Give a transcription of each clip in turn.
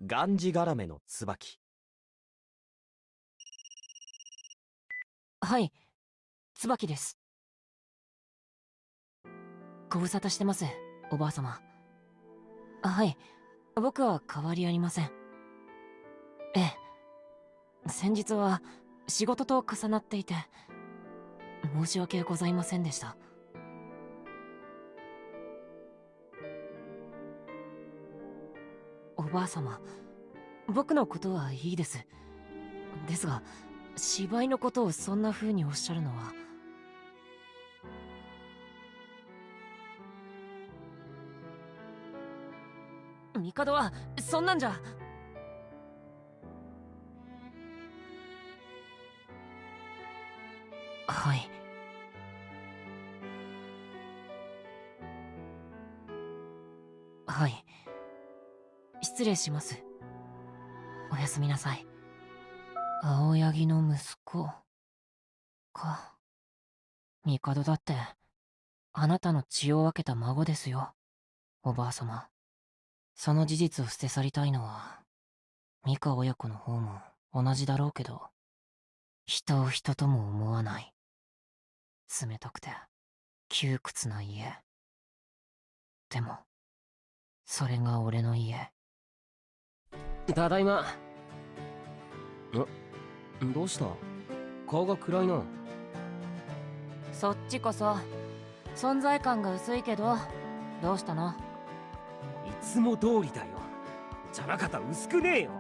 がんじがらめの椿。はい、椿です。ご無沙汰してます、おばあ様。はい、僕は変わりありません。ええ、先日は仕事と重なっていて、申し訳ございませんでした。おばあ様、僕のことはいいです。ですが、芝居のことをそんな風におっしゃるのは。帝はそんなんじゃ。はい。はい、失礼します。おやすみなさい。青柳の息子か。帝だってあなたの血を分けた孫ですよ、おばあ様。その事実を捨て去りたいのはミカ親子の方も同じだろうけど、人を人とも思わない、冷たくて窮屈な家。でもそれが俺の家。ただいま。どうした？顔が暗いな。そっちこそ存在感が薄いけど、どうしたの？いつも通りだよ。じゃなかったら薄くねえよ。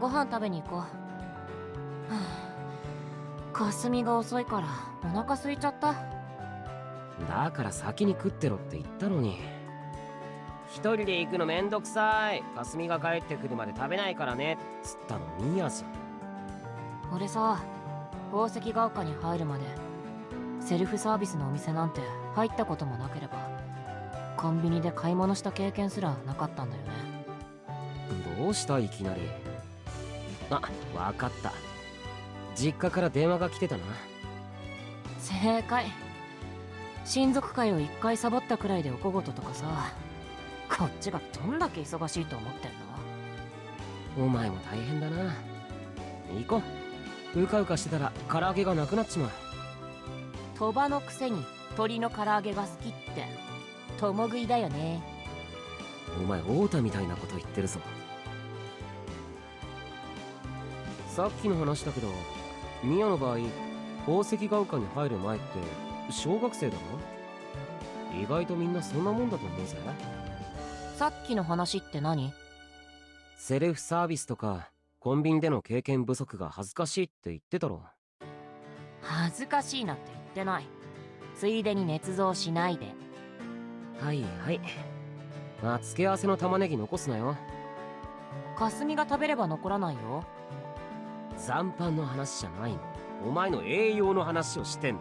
ご飯食べに行こう。はあ、霞が遅いからお腹空いちゃった。だから先に食ってろって言ったのに。一人で行くのめんどくさい。霞が帰ってくるまで食べないからねっつったのミヤじゃん。俺さ、宝石が丘に入るまでセルフサービスのお店なんて入ったこともなければ、コンビニで買い物した経験すらなかったんだよね。どうしたいきなり。あ、わかった。実家から電話が来てたな。正解。親族会を一回サボったくらいでお小言とかさ、こっちがどんだけ忙しいと思ってんの？お前も大変だな。行こう。うかうかしてたら唐揚げがなくなっちまう。鳥羽のくせに鶏の唐揚げが好きって共食いだよね。お前太田みたいなこと言ってるぞ。さっきの話だけど、ミヤの場合宝石が丘に入る前って小学生だろ。意外とみんなそんなもんだと思うぜ。さっきの話って何？セルフサービスとかコンビニでの経験不足が恥ずかしいって言ってたろ。恥ずかしいなって言ってない。ついでに捏造しないで。はいはい。まあ付け合わせの玉ねぎ残すなよ。霞が食べれば残らないよ。残飯の話じゃないの。お前の栄養の話をしてんの。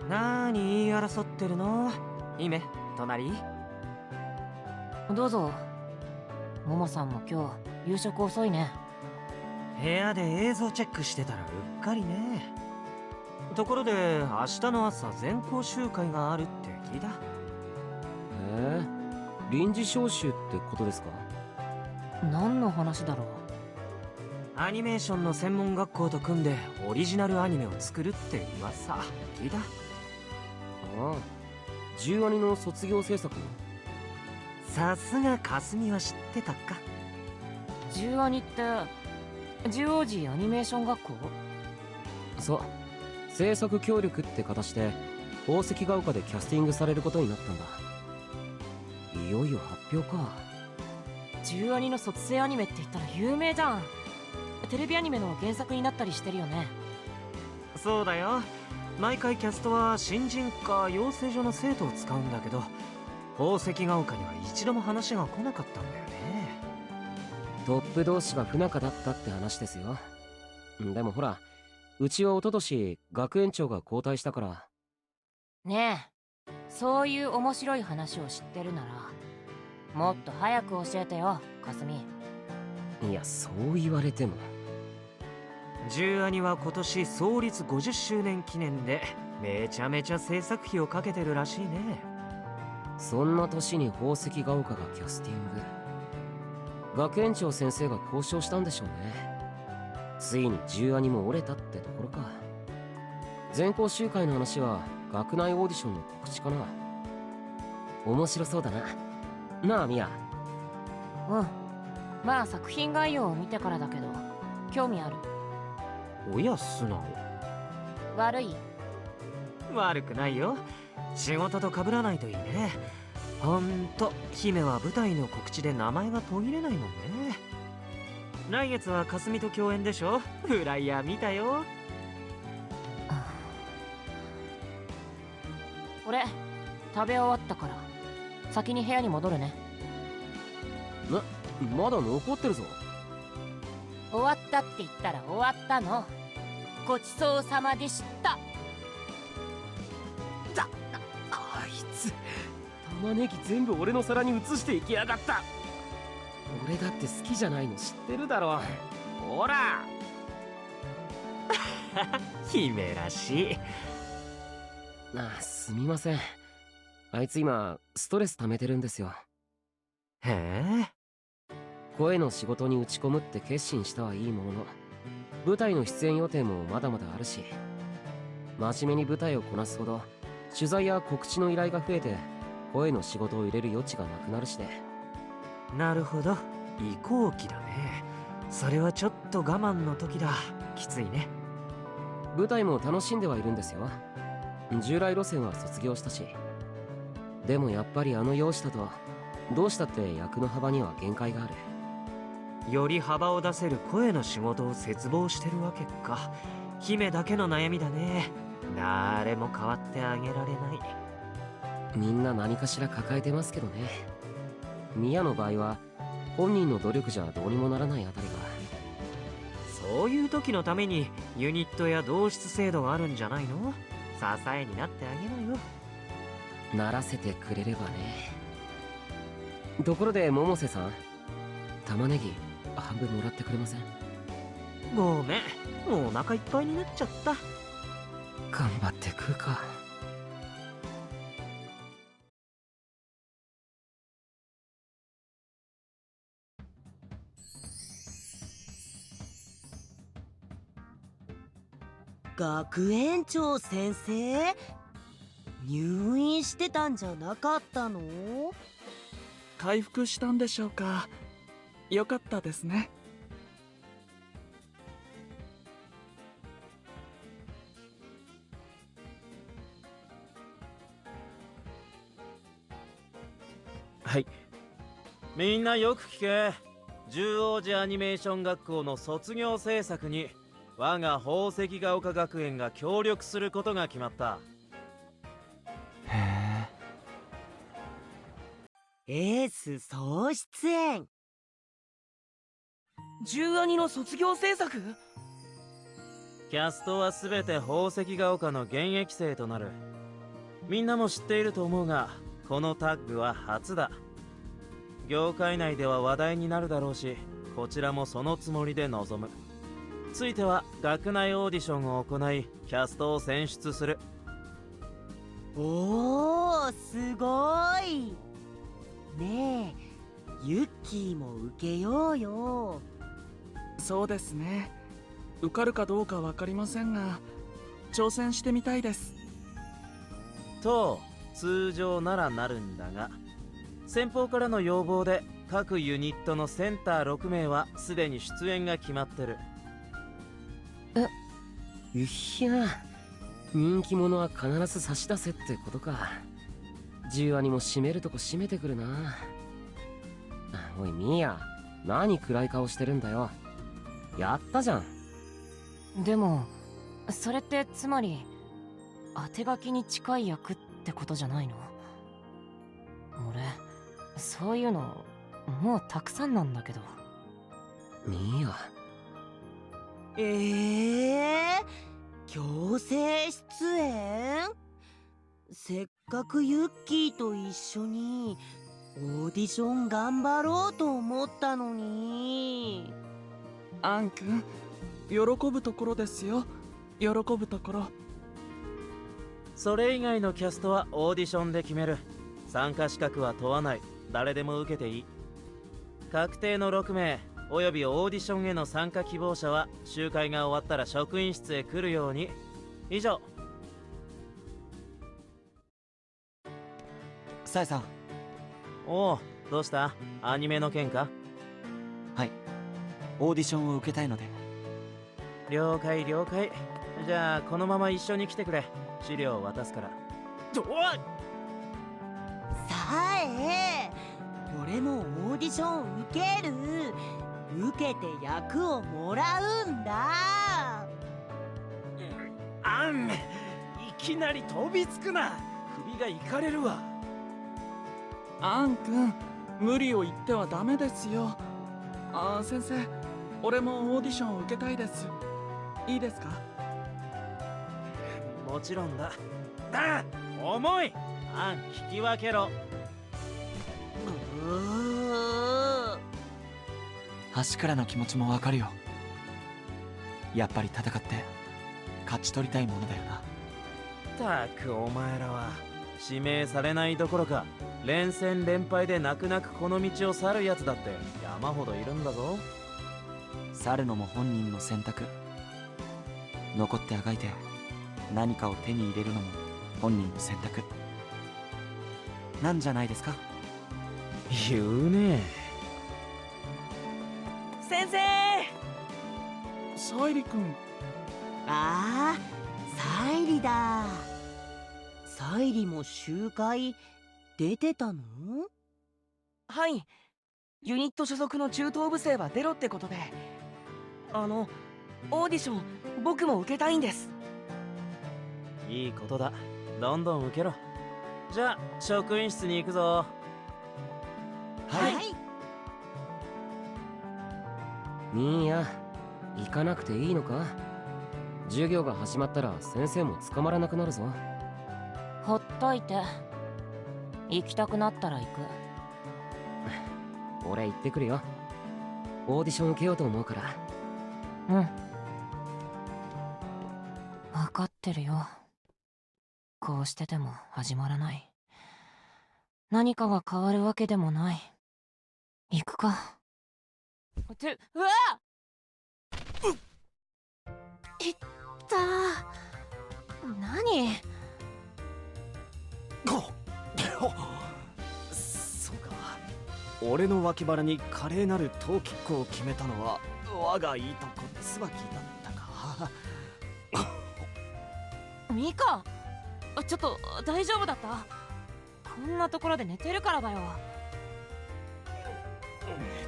なーに言い争ってるの？姫、隣？どうぞ。ももさんも今日夕食遅いね。部屋で映像チェックしてたらうっかりね。ところで明日の朝全校集会があるって聞いた。へえ、臨時招集ってことですか？何の話だろう。アニメーションの専門学校と組んでオリジナルアニメを作るって噂聞いた。ああ、10アニの卒業制作の。さすが霞は知ってたか。十アニって十王子アニメーション学校？そう、制作協力って形で宝石が丘でキャスティングされることになったんだ。いよいよ発表か。十アニの卒生アニメって言ったら有名じゃん。テレビアニメの原作になったりしてるよね。そうだよ。毎回キャストは新人か養成所の生徒を使うんだけど、宝石が丘には一度も話が来なかったんだよね。トップ同士が不仲だったって話ですよ。でもほら、うちは一昨年学園長が交代したから。ねえ、そういう面白い話を知ってるならもっと早く教えてよ、かすみ。いや、そう言われても。10アニは今年創立50周年記念でめちゃめちゃ制作費をかけてるらしいね。そんな年に宝石が丘がキャスティング。学園長先生が交渉したんでしょうね。ついに10話にも折れたってところか。全校集会の話は学内オーディションの告知かな。面白そうだな。なあミヤ。うん。まあ作品概要を見てからだけど興味ある。おや素直。悪い？悪くないよ。仕事と被らないといいね。ほんと姫は舞台の告知で名前が途切れないもんね。来月はかすみと共演でしょ。フライヤー見たよ。俺食べ終わったから先に部屋に戻るね。まだ残ってるぞ。終わったって言ったら終わったの。ごちそうさまでした。あいつ玉ねぎ全部俺の皿に移していきやがった。俺だって好きじゃないの知ってるだろ。ほら姫らしい。すみません。あいつ今ストレス溜めてるんですよ。へえ。声の仕事に打ち込むって決心したはいいものの、舞台の出演予定もまだまだあるし、真面目に舞台をこなすほど取材や告知の依頼が増えて声の仕事を入れる余地がなくなるしで。なるほど、移行期だね。それはちょっと我慢の時だ。きついね。舞台も楽しんではいるんですよ。従来路線は卒業したし。でもやっぱりあの容姿だとどうしたって役の幅には限界がある。より幅を出せる声の仕事を切望してるわけか。姫だけの悩みだね。誰も変わってあげられない。みんな何かしら抱えてますけどね。ミヤの場合は本人の努力じゃどうにもならないあたりが。そういう時のためにユニットや同室制度があるんじゃないの。支えになってあげなよ。ならせてくれればね。ところで百瀬さん、玉ねぎ半分もらってくれません？ごめん、もうお腹いっぱいになっちゃった。頑張って食うか。学園長先生、入院してたんじゃなかったの？回復したんでしょうか。よかったですね。はい。みんなよく聞け。獣王子アニメーション学校の卒業制作に我が宝石が丘学園が協力することが決まった。へえ。エース総出演。10アニの卒業制作？キャストは全て宝石が丘の現役生となる。みんなも知っていると思うが、このタッグは初だ。業界内では話題になるだろうし、こちらもそのつもりで臨む。ついては学内オーディションを行いキャストを選出する。おー、すごい。ねえ、ユッキーも受けようよ。そうですね。受かるかどうかわかりませんが、挑戦してみたいです。と通常ならなるんだが、先方からの要望で各ユニットのセンター6名はすでに出演が決まってる。うひゃ、人気者は必ず差し出せってことか。10話にも締めるとこ締めてくるな。おいミヤ、何暗い顔してるんだよ。やったじゃん。でもそれってつまり当て書きに近い役ってことじゃないの？俺そういうのもうたくさんなんだけど。ミヤ、強制出演？せっかくユッキーと一緒にオーディション頑張ろうと思ったのに。アン君、喜ぶところですよ。喜ぶところ。それ以外のキャストはオーディションで決める。参加資格は問わない。誰でも受けていい。確定の6名およびオーディションへの参加希望者は集会が終わったら職員室へ来るように。以上。さえさん。おお、どうした？アニメの件か？はい。オーディションを受けたいので。了解了解。じゃあこのまま一緒に来てくれ。資料を渡すから。おい！さえ、俺もオーディション受ける。受けて役をもらうんだ。あん、いきなり飛びつくな。首がいかれるわ。アン君、無理を言ってはダメですよ。先生、俺もオーディションを受けたいです。いいですか？もちろんだ。重い。あん、引き分けろ。橋倉の気持ちもわかるよ。やっぱり戦って勝ち取りたいものだよな。たくお前らは指名されないどころか連戦連敗で泣く泣くこの道を去るやつだって山ほどいるんだぞ。去るのも本人の選択。残ってあがいて何かを手に入れるのも本人の選択なんじゃないですか。言うね。先生。沙莉君。ああ、サイリだ。サイリも集会出てたの？はい。ユニット所属の中等部生は出ろってことで。オーディション僕も受けたいんです。いいことだ。どんどん受けろ。じゃあ職員室に行くぞ。はい。ミーヤ、行かなくていいのか？授業が始まったら先生も捕まらなくなるぞ。ほっといて。行きたくなったら行く。俺行ってくるよ。オーディション受けようと思うから。うん。分かってるよ。こうしてても始まらない。何かが変わるわけでもない。行くか。うわっ！いったー。何？そうか。俺の脇腹に華麗なるトーキックを決めたのは我がいとこ椿だったか。ミカ、ちょっと大丈夫だった？こんなところで寝てるからだよ。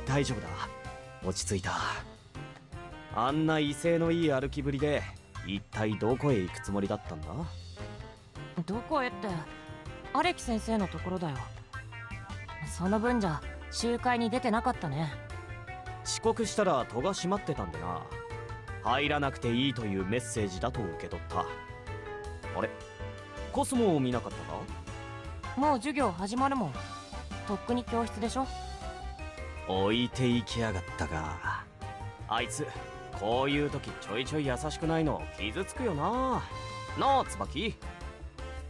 大丈夫だ。落ち着いた。あんな威勢のいい歩きぶりで一体どこへ行くつもりだったんだ？どこへって、アレキ先生のところだよ。その分じゃ集会に出てなかったね。遅刻したら戸が閉まってたんでな。入らなくていいというメッセージだと受け取った。あれ、コスモを見なかったか？もう授業始まるもん。とっくに教室でしょ。置いていきやがったが。あいつこういう時ちょいちょい優しくないの傷つくよな。なあ椿。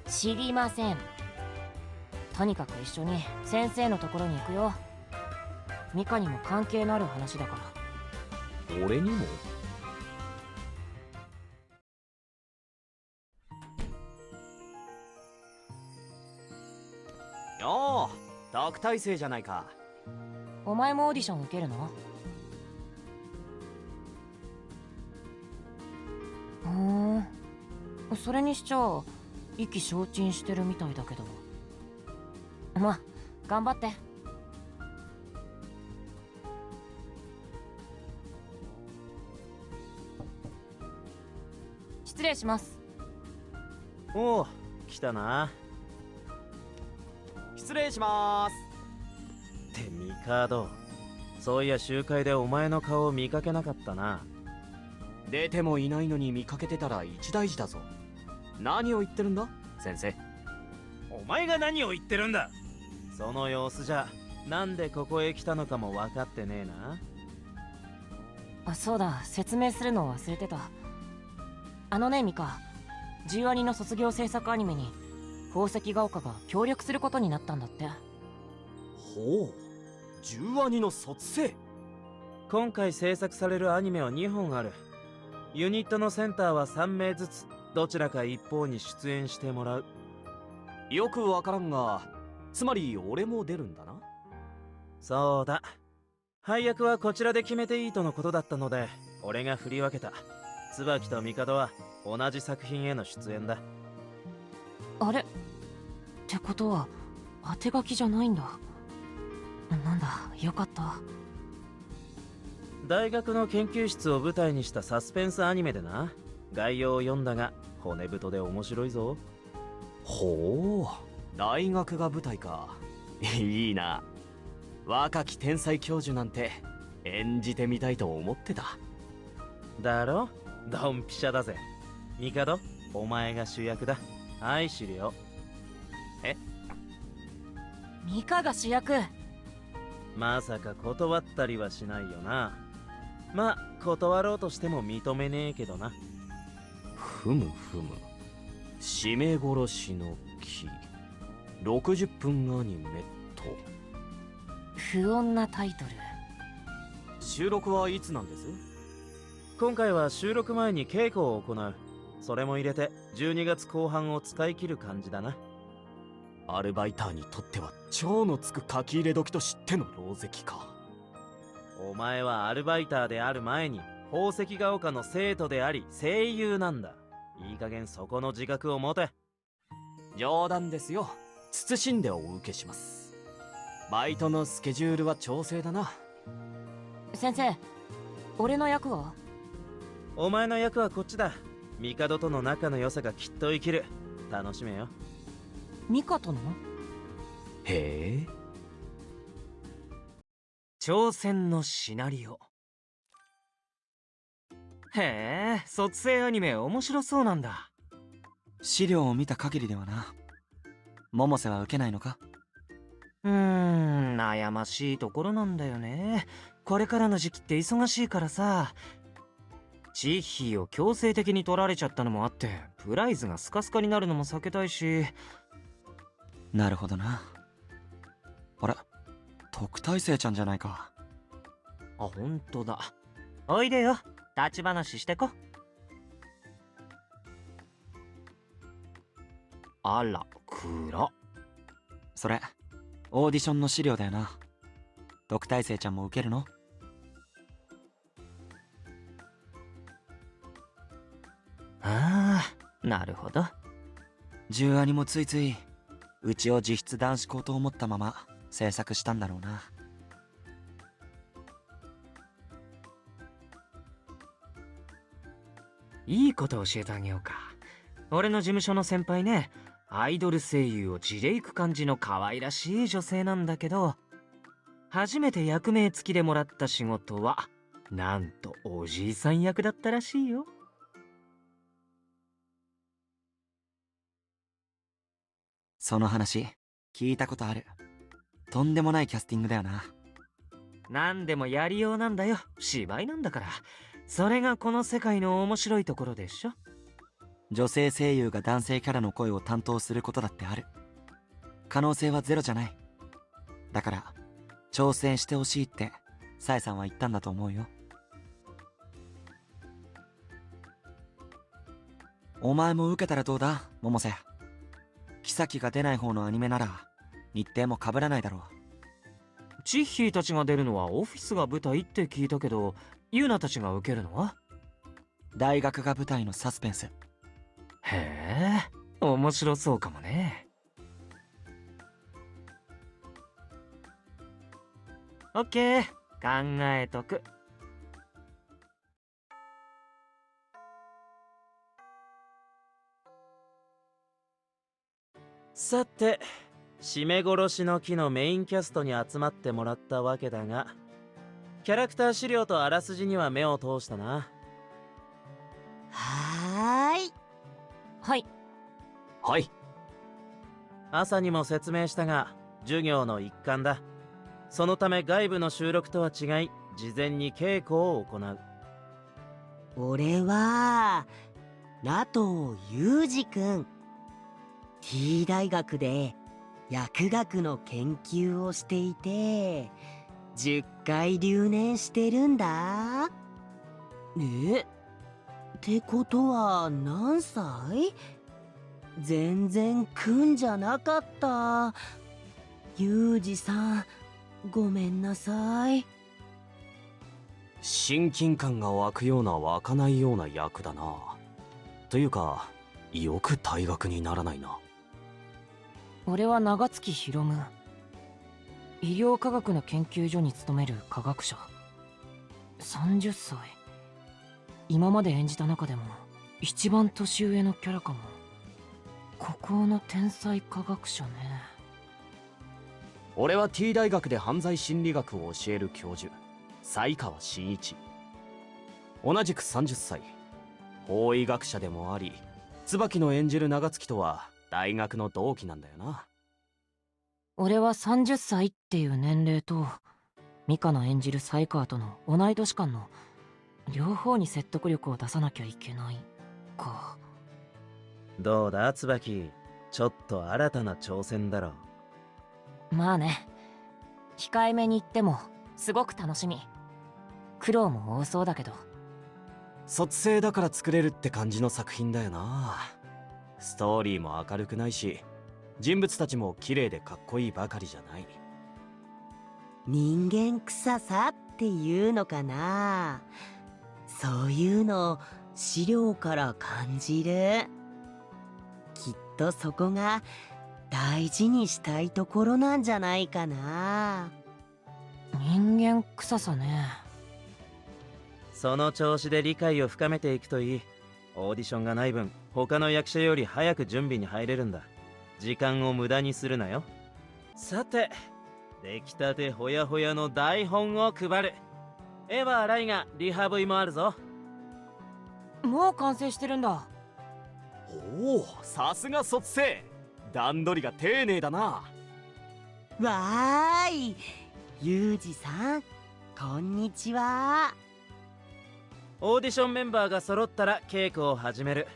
知りません。とにかく一緒に先生のところに行くよ。ミカにも関係のある話だから。俺にも？よう、特待生じゃないか。お前もオーディション受けるの？それにしちゃ意気消沈してるみたいだけど。まあ頑張って。失礼します。おお、来たな。失礼しまーす。ってミカード、そういや集会でお前の顔を見かけなかったな。出てもいないのに見かけてたら一大事だぞ。何を言ってるんだ先生。お前が何を言ってるんだ。その様子じゃなんでここへ来たのかも分かってねえな。あ、そうだ、説明するのを忘れてた。あのねミカ、10アニの卒業制作アニメに宝石が丘が協力することになったんだって。ほう、10アニの卒生。今回制作されるアニメは2本ある。ユニットのセンターは3名ずつどちらか一方に出演してもらう。よくわからんが、つまり俺も出るんだな。そうだ。配役はこちらで決めていいとのことだったので俺が振り分けた。椿と帝は同じ作品への出演だ。あれってことは当て書きじゃないんだ。なんだ、よかった。大学の研究室を舞台にしたサスペンスアニメでな。概要を読んだが骨太で面白いぞ。ほう、大学が舞台か。いいな。若き天才教授なんて演じてみたいと思ってた。だろ、ドンピシャだぜ。帝、お前が主役だ。はい資料。ミカが主役。まさか断ったりはしないよな。まあ断ろうとしても認めねえけどな。ふむふむ。締め殺しの木、60分アニメと。不穏なタイトル。収録はいつなんです？今回は収録前に稽古を行う。それも入れて12月後半を使い切る感じだな。アルバイターにとっては超のつく書き入れ時と知っての狼藉か。お前はアルバイターである前に宝石が丘の生徒であり声優なんだ。いい加減そこの自覚を持て。冗談ですよ。慎んでお受けします。バイトのスケジュールは調整だな。先生、俺の役は？お前の役はこっちだ。帝との仲の良さがきっと生きる。楽しめよ。ミカとの？へえ。挑戦のシナリオ。へえ、卒生アニメ面白そうなんだ。資料を見た限りではな。百瀬は受けないのか？悩ましいところなんだよね。これからの時期って忙しいからさ。チッヒーを強制的に取られちゃったのもあって、プライズがスカスカになるのも避けたいし。なるほどな。あれ、特待生ちゃんじゃないか。あ、ほんとだ。おいでよ、立ち話してこ。あら、暗。それオーディションの資料だよな。特待生ちゃんも受けるの？ああ、なるほど。10アニもついついうちを実質男子校と思ったまま制作したんだろうな。いいこと教えてあげようか。俺の事務所の先輩ね、アイドル声優を地でいく感じの可愛らしい女性なんだけど、初めて役名付きでもらった仕事はなんとおじいさん役だったらしいよ。その話聞いたことある。とんでもないキャスティングだよな。なんでもやりようなんだよ。芝居なんだから。それがこの世界の面白いところでしょ。女性声優が男性キャラの声を担当することだってある。可能性はゼロじゃない。だから挑戦してほしいってサエさんは言ったんだと思うよ。お前も受けたらどうだ、百瀬。妃が出ない方のアニメなら日程も被らないだろう。チッヒーたちが出るのはオフィスが舞台って聞いたけど、ユーナたちが受けるのは？大学が舞台のサスペンス。へえ、面白そうかもね。オッケー、考えとく。さて、締め殺しの木のメインキャストに集まってもらったわけだが、キャラクター資料とあらすじには目を通したな。はーい。はい。はい。朝にも説明したが授業の一環だ。そのため外部の収録とは違い事前に稽古を行う。俺はラトウユウジくん。T 大学で薬学の研究をしていて、10回留年してるんだ。ってことは何歳？全然くんじゃなかった。ユージさん、ごめんなさい。親近感が湧くような湧かないような役だな。というか、よく退学にならないな。俺は長月博夢。医療科学の研究所に勤める科学者。30歳。今まで演じた中でも一番年上のキャラかも。孤高の天才科学者ね。俺は T 大学で犯罪心理学を教える教授、才川真一。同じく30歳。法医学者でもあり、椿の演じる長月とは大学の同期なんだよな。俺は30歳っていう年齢とミカの演じる才川との同い年間の両方に説得力を出さなきゃいけないか。どうだ椿、ちょっと新たな挑戦だろ。まあね、控えめに言ってもすごく楽しみ。苦労も多そうだけど。卒生だから作れるって感じの作品だよな。ストーリーも明るくないし、人物たちも綺麗でかっこいいばかりじゃない。人間臭さっていうのかな。そういうの資料から感じる。きっとそこが大事にしたいところなんじゃないかな。人間臭さね。その調子で理解を深めていくといい。オーディションがない分、他の役者より早く準備に入れるんだ。時間を無駄にするなよ。さて、出来たてほやほやの台本を配る。エヴァ・ライがリハ V もあるぞ。もう完成してるんだ。おお、さすが卒生。段取りが丁寧だな。わーい、ユージさん、こんにちは。オーディションメンバーが揃ったら稽古を始める。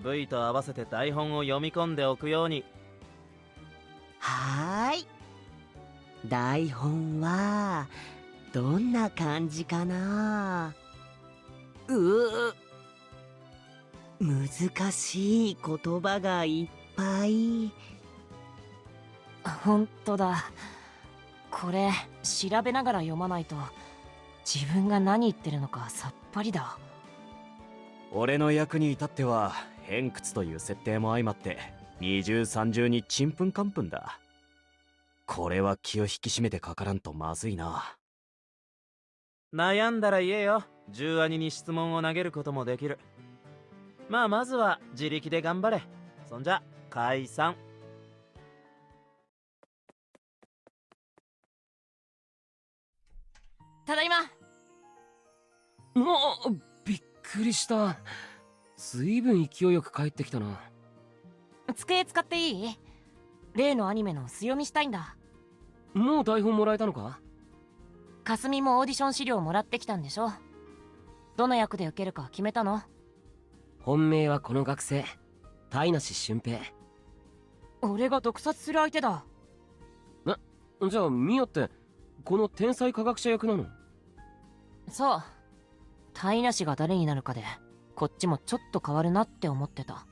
V と合わせて台本を読み込んでおくように。はーい。台本はどんな感じかな。難しい言葉がいっぱい。ほんとだ。これ調べながら読まないと自分が何言ってるのかさっぱりだ。俺の役に至っては偏屈という設定も相まって二重三重にちんぷんかんぷんだ。これは気を引き締めてかからんとまずいな。悩んだら言えよ。10兄に質問を投げることもできる。まあまずは自力で頑張れ。そんじゃ解散。ただいま。びっくりした。ずいぶん勢いよく帰ってきたな。机使っていい？例のアニメの素読みしたいんだ。もう台本もらえたのか？かすみもオーディション資料もらってきたんでしょ。どの役で受けるか決めたの？本命はこの学生、田無俊平。俺が毒殺する相手だ。じゃあミヤってこの天才科学者役なの？そう。田無が誰になるかでこっちもちょっと変わるなって思ってた。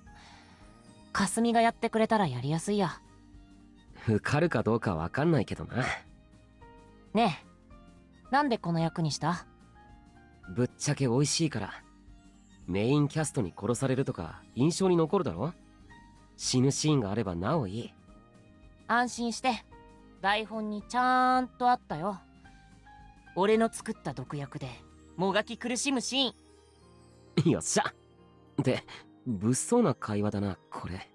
かすみがやってくれたらやりやすいや。受かるかどうかわかんないけどな。ねえ、なんでこの役にした？ぶっちゃけ美味しいから。メインキャストに殺されるとか印象に残るだろ？死ぬシーンがあればなおいい。安心して、台本にちゃんとあったよ。俺の作った毒薬でもがき苦しむシーン。よっしゃ。って物騒な会話だなこれ。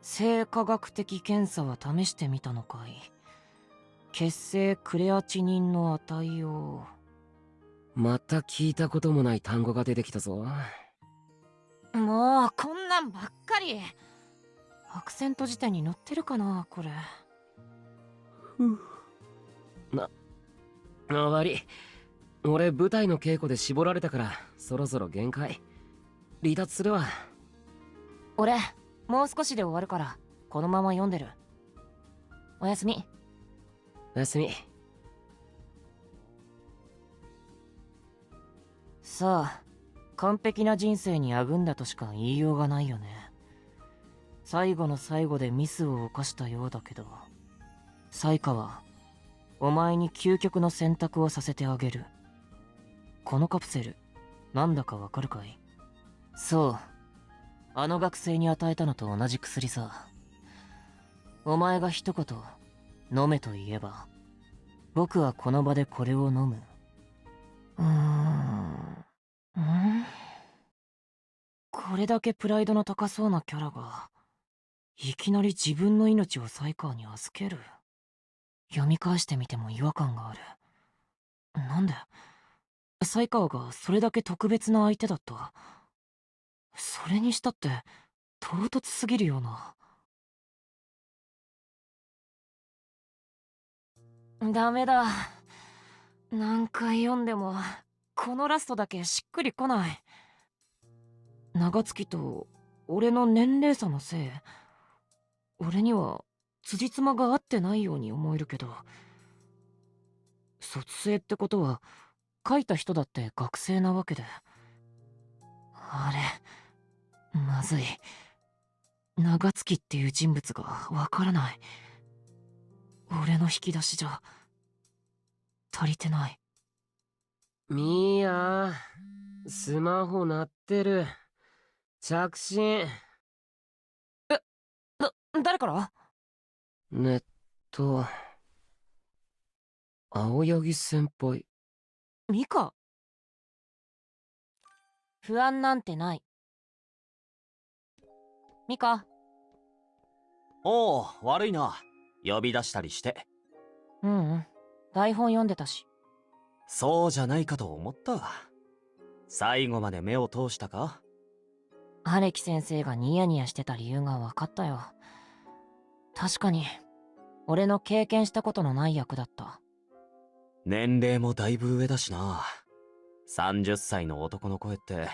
生化学的検査は試してみたのかい。血清クレアチニンの値を。また聞いたこともない単語が出てきたぞ。もうこんなんばっかり。アクセント辞典に載ってるかなこれ。悪い。俺舞台の稽古で絞られたからそろそろ限界。離脱するわ。俺もう少しで終わるからこのまま読んでる。おやすみ。おやすみ。さあ、完璧な人生にあぐんだとしか言いようがないよね。最後の最後でミスを犯したようだけど、サイカはお前に究極の選択をさせてあげる。このカプセル、なんだかわかるかい？そう、あの学生に与えたのと同じ薬さ。お前が一言飲めと言えば、僕はこの場でこれを飲む。これだけプライドの高そうなキャラがいきなり自分の命をサイカーに預ける。読み返してみても違和感がある。なんでサイカーがそれだけ特別な相手だった？それにしたって唐突すぎるよな。ダメだ。何回読んでもこのラストだけしっくりこない。長月と俺の年齢差のせい？俺には辻褄が合ってないように思えるけど、卒生ってことは書いた人だって学生なわけで。あれ、まずい。長月っていう人物がわからない。俺の引き出しじゃ足りてない。ミーヤ、スマホ鳴ってる。着信。誰から？青柳先輩。ミカ？不安なんてない。ミカ？おお、悪いな。呼び出したりして。うん、台本読んでたし。そうじゃないかと思った。最後まで目を通したか？アレキ先生がニヤニヤしてた理由が分かったよ。確かに俺の経験したことのない役だった。年齢もだいぶ上だしな。30歳の男の声って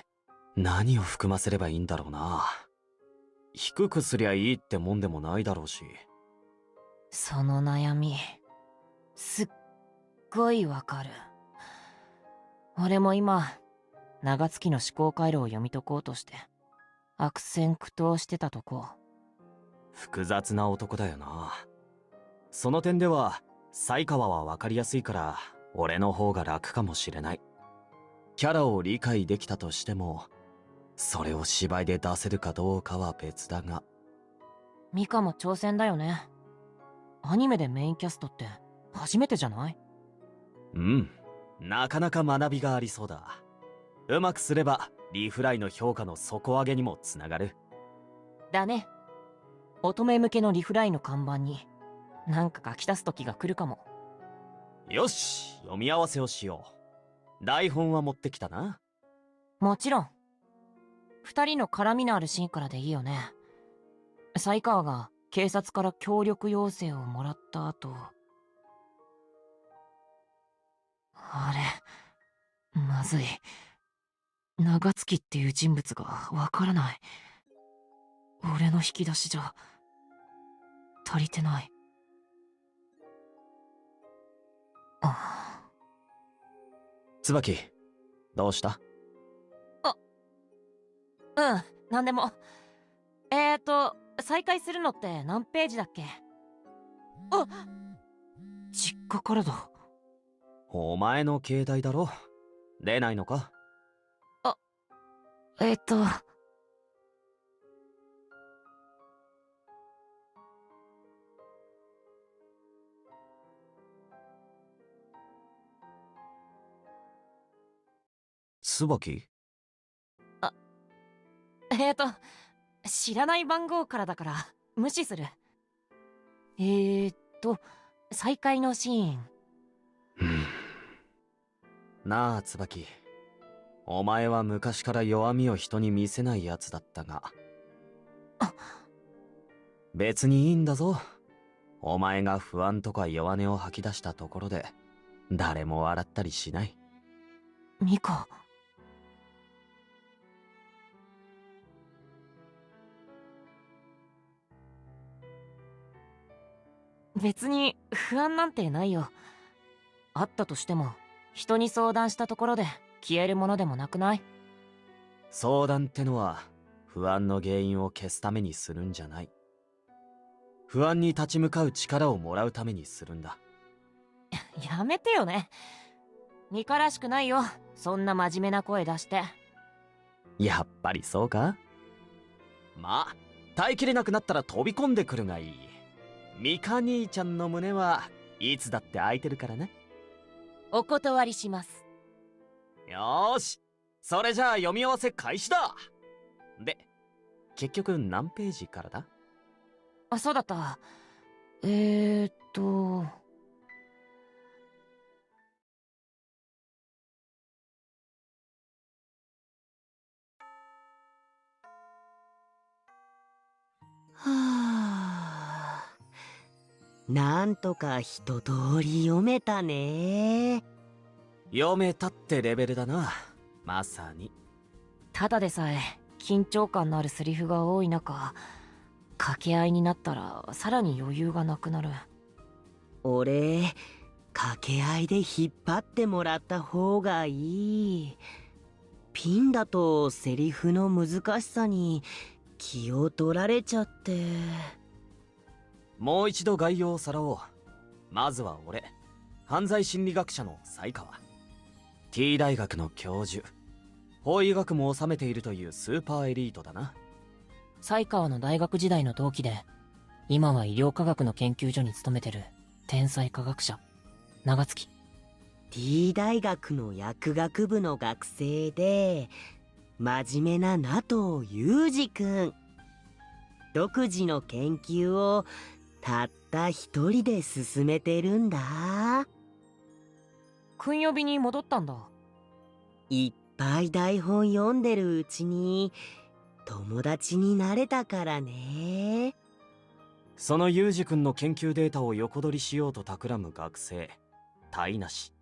何を含ませればいいんだろうな。低くすりゃいいってもんでもないだろうし。その悩みすっごいわかる。俺も今長月の思考回路を読み解こうとして悪戦苦闘してたとこ。複雑な男だよな。その点では才川は分かりやすいから俺の方が楽かもしれない。キャラを理解できたとしてもそれを芝居で出せるかどうかは別だが。ミカも挑戦だよね。アニメでメインキャストって初めてじゃない？うん、なかなか学びがありそうだ。うまくすればリフライの評価の底上げにもつながる。だね。乙女向けのリフライの看板になんか書き足す時が来るかも。よし、読み合わせをしよう。台本は持ってきたな。もちろん。二人の絡みのあるシーンからでいいよね。才川が警察から協力要請をもらった後。あれ、まずい。長月っていう人物がわからない。俺の引き出しじゃ足りてない。椿、どうした？うん、なんでも。再開するのって何ページだっけ？あ、実家からだ。お前の携帯だろ？出ないのか？椿？知らない番号からだから無視する。再会のシーン。なあ椿、お前は昔から弱みを人に見せないやつだったが、別にいいんだぞ。お前が不安とか弱音を吐き出したところで誰も笑ったりしない。ミカ。別に不安なんてないよ。あったとしても人に相談したところで消えるものでもなくない？相談ってのは不安の原因を消すためにするんじゃない。不安に立ち向かう力をもらうためにするんだ。やめてよね。ニカらしくないよ、そんな真面目な声出して。やっぱりそうか？まあ耐えきれなくなったら飛び込んでくるがいい。ミカ兄ちゃんの胸はいつだって空いてるからね。お断りします。よーし、それじゃあ読み合わせ開始だ。で、結局何ページからだ？あ、そうだった。はあ、なんとか一通り読めたね。読めたってレベルだな。まさに。ただでさえ緊張感のあるセリフが多い中、掛け合いになったらさらに余裕がなくなる。俺、掛け合いで引っ張ってもらった方がいい。ピンだとセリフの難しさに気を取られちゃって。もう一度概要をさらおう。まずは俺、犯罪心理学者の才川。T 大学の教授。法医学も収めているというスーパーエリートだな。才川の大学時代の同期で、今は医療科学の研究所に勤めてる天才科学者長月。 T 大学の薬学部の学生で真面目な名藤裕二くん。独自の研究をたった一人で進めてるんだ。訓呼びに戻ったんだ。いっぱい台本読んでるうちに友達になれたからね。そのユージ君の研究データを横取りしようと企む学生台無し。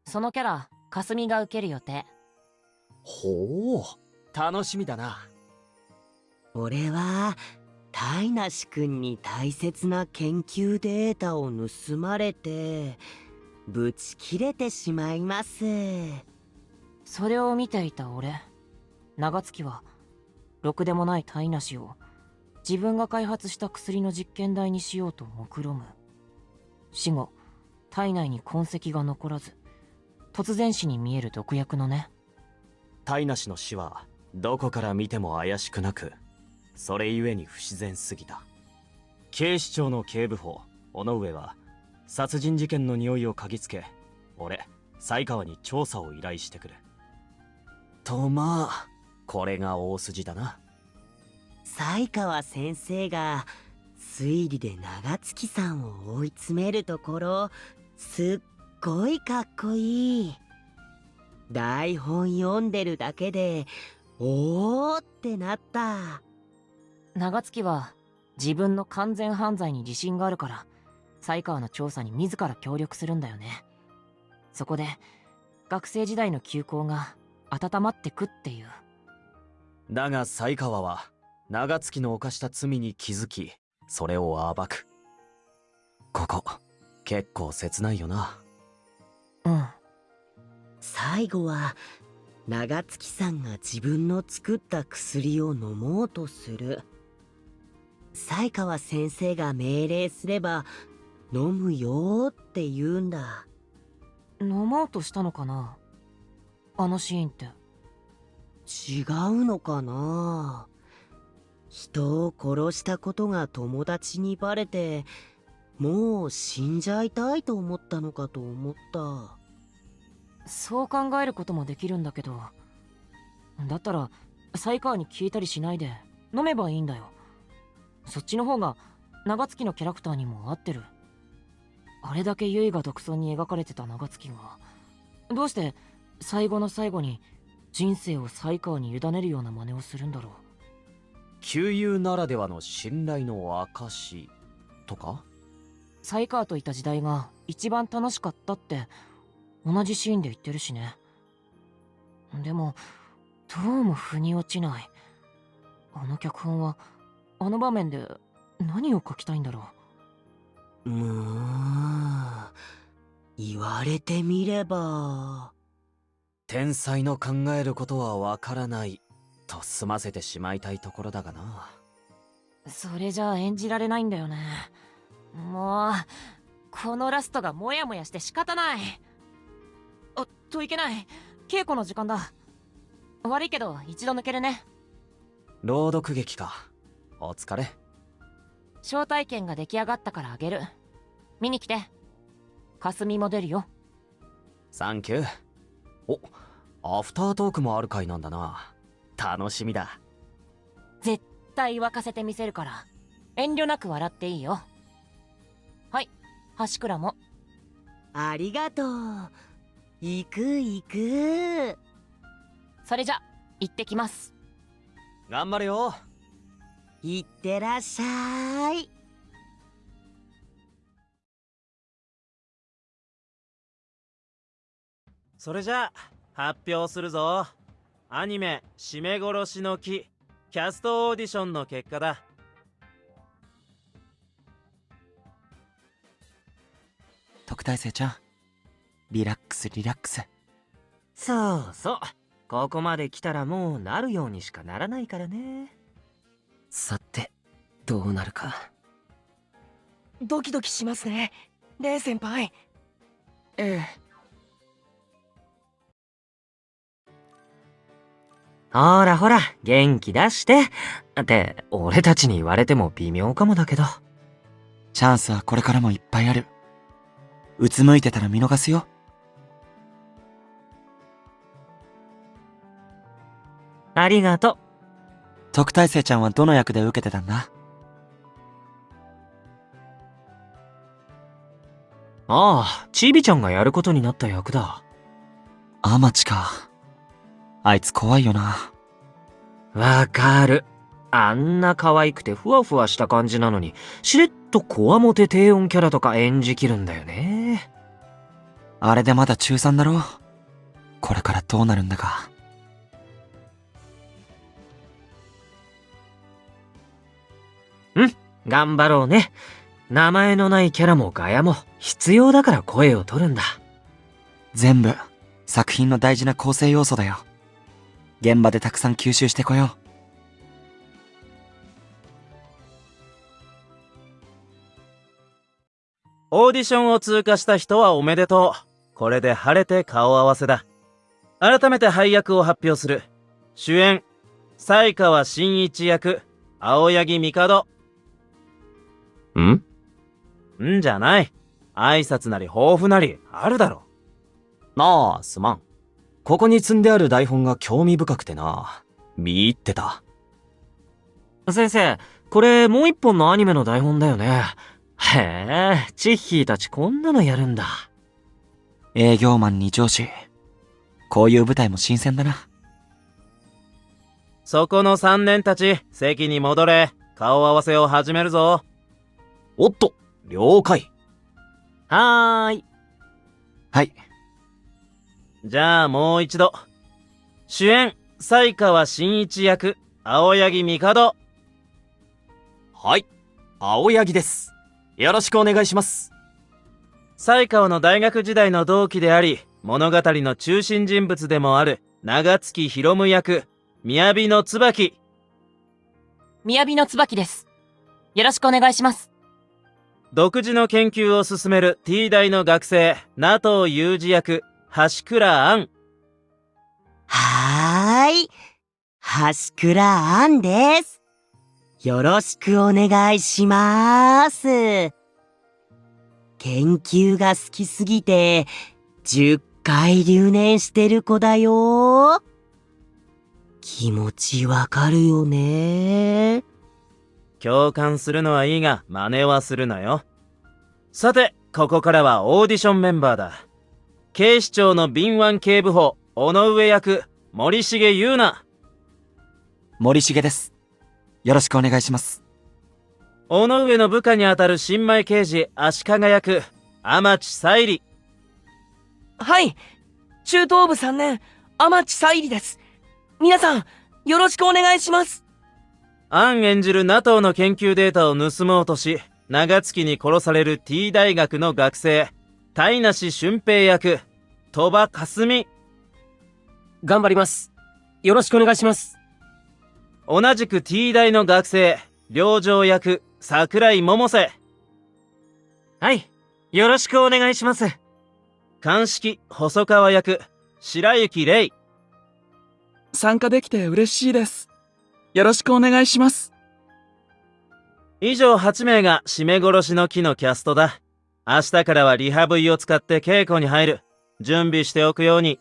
そのキャラ霞が受ける予定。ほう、楽しみだな。俺は台無し君に大切な研究データを盗まれてブチ切れてしまいます。それを見ていた俺、長月はろくでもない台無しを自分が開発した薬の実験台にしようと目論む。死後体内に痕跡が残らず突然死に見える毒薬のね。台無しの死はどこから見ても怪しくなく、それゆえに不自然すぎた。警視庁の警部補尾上は殺人事件の匂いを嗅ぎつけ、俺才川に調査を依頼してくると。まあこれが大筋だな。才川先生が推理で長月さんを追い詰めるところすっごいかっこいい。台本読んでるだけでおーってなった。長月は自分の完全犯罪に自信があるから才川の調査に自ら協力するんだよね。そこで学生時代の旧交が温まってくっていう。だが才川は長月の犯した罪に気づき、それを暴く。ここ結構切ないよな。うん。最後は長月さんが自分の作った薬を飲もうとする。才川先生が命令すれば飲むよーって言うんだ。飲もうとしたのかな、あのシーンって。違うのかな。人を殺したことが友達にバレてもう死んじゃいたいと思ったのかと思った。そう考えることもできるんだけど、だったら才川に聞いたりしないで飲めばいいんだよ。そっちの方が長月のキャラクターにも合ってる。あれだけ結が独尊に描かれてた長月がどうして最後の最後に人生を才川に委ねるような真似をするんだろう。旧友ならではの信頼の証とか。才川といた時代が一番楽しかったって同じシーンで言ってるしね。でもどうも腑に落ちない。あの脚本はあの場面で何を書きたいんだろ言われてみれば。天才の考えることはわからないと済ませてしまいたいところだがな。それじゃあ演じられないんだよね。もうこのラストがモヤモヤして仕方ない。いけない。稽古の時間だ。悪いけど一度抜けるね。朗読劇か。お疲れ。招待券が出来上がったからあげる。見に来て。かすみも出るよ。サンキュー。お、アフタートークもある回なんだな。楽しみだ。絶対沸かせてみせるから遠慮なく笑っていいよ。はい、橋倉も。ありがとう。行く。それじゃ行ってきます。頑張れよ。いってらっしゃい。それじゃあ発表するぞ。アニメ「締め殺しの木」キャストオーディションの結果だ。特待生ちゃん、リラックスリラックス。そうそう、ここまで来たらもうなるようにしかならないからね。さてどうなるか。ドキドキしますね、レイ先輩。ええ。ほらほら、元気出して。って俺たちに言われても微妙かもだけど。チャンスはこれからもいっぱいある。うつむいてたら見逃すよ。ありがとう。特待生ちゃんはどの役で受けてたんだ？ああ、ちびちゃんがやることになった役だ。アマチか。あいつ怖いよな。わかる。あんな可愛くてふわふわした感じなのに、しれっとこわもて低音キャラとか演じきるんだよね。あれでまだ中3だろ。これからどうなるんだか。頑張ろうね。名前のないキャラもガヤも必要だから声を取るんだ。全部作品の大事な構成要素だよ。現場でたくさん吸収してこよう。オーディションを通過した人はおめでとう。これで晴れて顔合わせだ。改めて配役を発表する。主演才川真一役青柳帝。んじゃない。挨拶なり抱負なりあるだろ。なあ、すまん。ここに積んである台本が興味深くてな。見入ってた。先生、これもう一本のアニメの台本だよね。へえ、チッヒーたちこんなのやるんだ。営業マンに上司。こういう舞台も新鮮だな。そこの3年たち、席に戻れ。顔合わせを始めるぞ。おっと、了解。はーい。はい。じゃあもう一度。主演才川真一役青柳帝。はい、青柳です。よろしくお願いします。才川の大学時代の同期であり、物語の中心人物でもある長月博夢役雅の椿。雅の椿です。よろしくお願いします。独自の研究を進める T 大の学生名藤裕二役橋倉杏。はーい。橋倉杏です。よろしくお願いします。研究が好きすぎて、10回留年してる子だよ。気持ちわかるよね。共感するのはいいが真似はするなよ。さて、ここからはオーディションメンバーだ。警視庁の敏腕警部補尾上役森重優奈。森重です。よろしくお願いします。尾上の部下にあたる新米刑事足利役天地沙莉。はい、中等部3年天地沙莉です。皆さんよろしくお願いします。杏演じる名藤の研究データを盗もうとし、長月に殺される T 大学の学生、谷梨俊平役、鳥羽かすみ。頑張ります。よろしくお願いします。同じく T 大の学生、良城役、桜井百瀬。はい、よろしくお願いします。鑑識、細川役、白雪玲。参加できて嬉しいです。よろしくお願いします。以上8名が締め殺しの木のキャストだ。明日からはリハブイを使って稽古に入る。準備しておくように。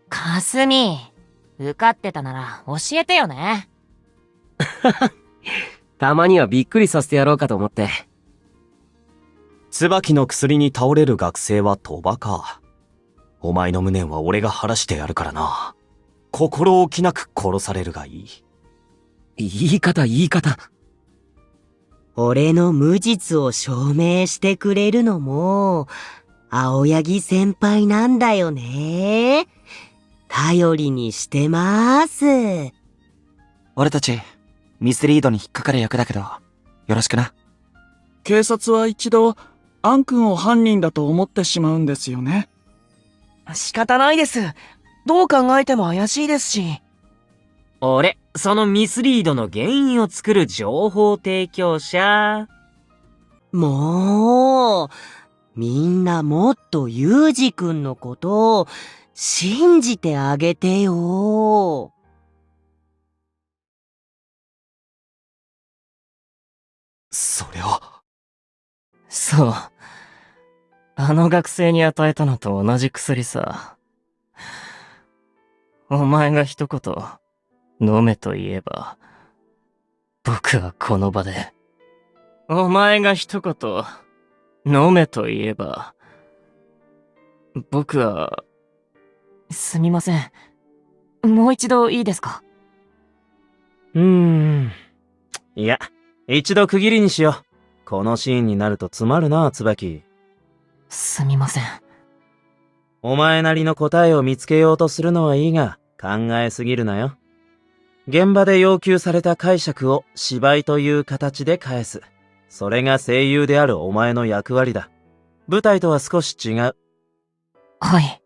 かすみ、受かってたなら教えてよね。たまにはびっくりさせてやろうかと思って。椿の薬に倒れる学生は鳥羽か。お前の無念は俺が晴らしてやるからな。心置きなく殺されるがいい。言い方。俺の無実を証明してくれるのも、青柳先輩なんだよね。頼りにしてまーす。俺たち、ミスリードに引っかかる役だけど、よろしくな。警察は一度、アン君を犯人だと思ってしまうんですよね。仕方ないです。どう考えても怪しいですし。俺、そのミスリードの原因を作る情報提供者。もう、みんなもっとユージくんのことを信じてあげてよ。それは。そう。あの学生に与えたのと同じ薬さ。お前が一言、飲めと言えば、僕はこの場で。お前が一言、飲めと言えば、僕は、すみません。もう一度いいですか？いや、一度区切りにしよう。このシーンになると詰まるな、椿。すみません。お前なりの答えを見つけようとするのはいいが、考えすぎるなよ。現場で要求された解釈を芝居という形で返す。それが声優であるお前の役割だ。舞台とは少し違う。はい。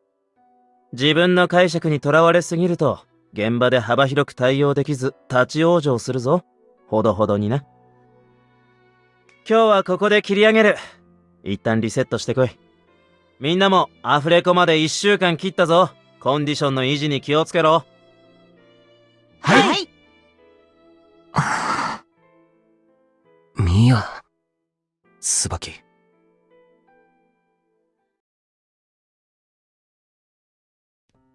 自分の解釈にとらわれすぎると、現場で幅広く対応できず立ち往生するぞ。ほどほどにな。今日はここで切り上げる。一旦リセットしてこい。みんなもアフレコまで1週間切ったぞ。コンディションの維持に気をつけろ。はい。ミヤ。椿。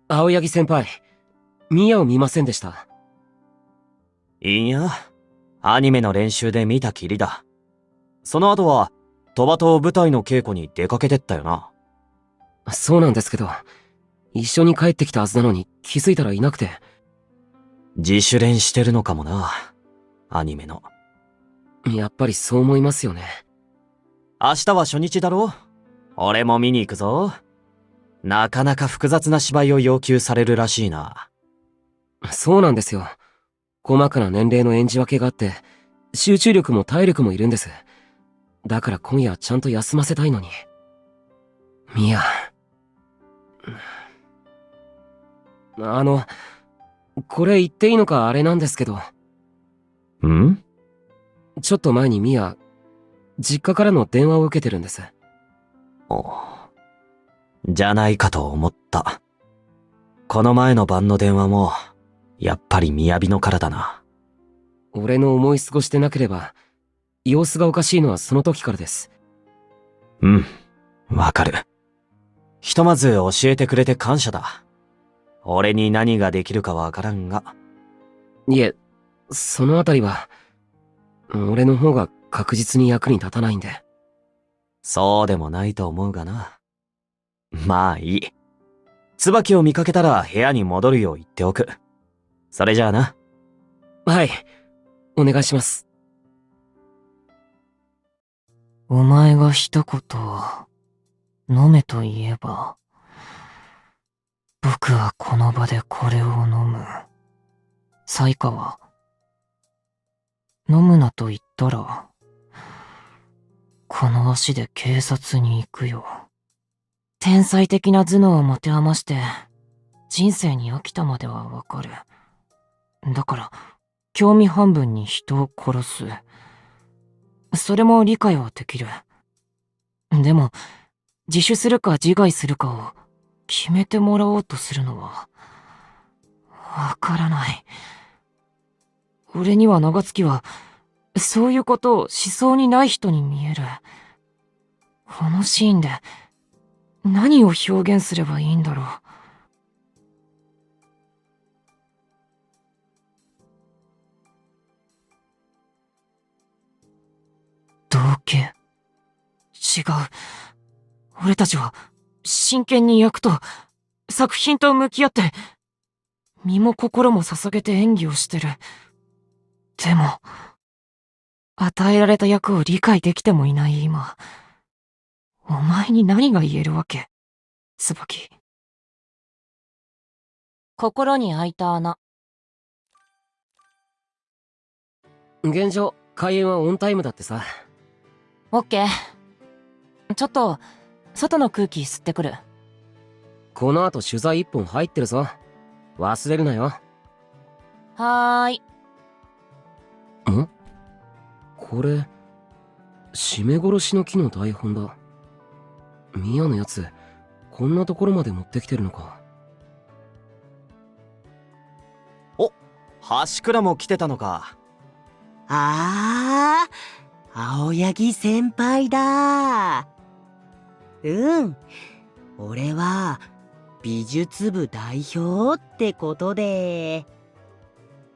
青柳先輩、ミヤを見ませんでした。いや、アニメの練習で見たきりだ。その後は、鳥羽と舞台の稽古に出かけてったよな。そうなんですけど、一緒に帰ってきたはずなのに気づいたらいなくて。自主練してるのかもな、アニメの。やっぱりそう思いますよね。明日は初日だろ？俺も見に行くぞ。なかなか複雑な芝居を要求されるらしいな。そうなんですよ。細かな年齢の演じ分けがあって、集中力も体力もいるんです。だから今夜はちゃんと休ませたいのに。ミヤ。これ言っていいのかあれなんですけど。ん？ちょっと前にミヤ、実家からの電話を受けてるんです。じゃないかと思った。この前の晩の電話も、やっぱり雅のからだな。俺の思い過ごしてなければ、様子がおかしいのはその時からです。うん、わかる。ひとまず教えてくれて感謝だ。俺に何ができるかわからんが。いえ、そのあたりは、俺の方が確実に役に立たないんで。そうでもないと思うがな。まあいい。椿を見かけたら部屋に戻るよう言っておく。それじゃあな。はい。お願いします。お前が一言、飲めと言えば、僕はこの場でこれを飲む。才川、飲むなと言ったら、この足で警察に行くよ。天才的な頭脳を持て余して、人生に飽きたまではわかる。だから、興味半分に人を殺す。それも理解はできる。でも、自首するか自害するかを決めてもらおうとするのは、わからない。俺には長月は、そういうことをしそうにない人に見える。このシーンで、何を表現すればいいんだろう。道化。違う。俺たちは、真剣に役と、作品と向き合って、身も心も捧げて演技をしてる。でも、与えられた役を理解できてもいない今、お前に何が言えるわけ、椿。心に開いた穴。現状、開演はオンタイムだってさ。オッケー。ちょっと、外の空気吸ってくる。この後取材1本入ってるぞ。忘れるなよ。はーい。ん？これ、締め殺しの木の台本だ。ミヤのやつ、こんなところまで持ってきてるのか。お、橋倉も来てたのか。ああ、青柳先輩だ。俺は美術部代表ってことで。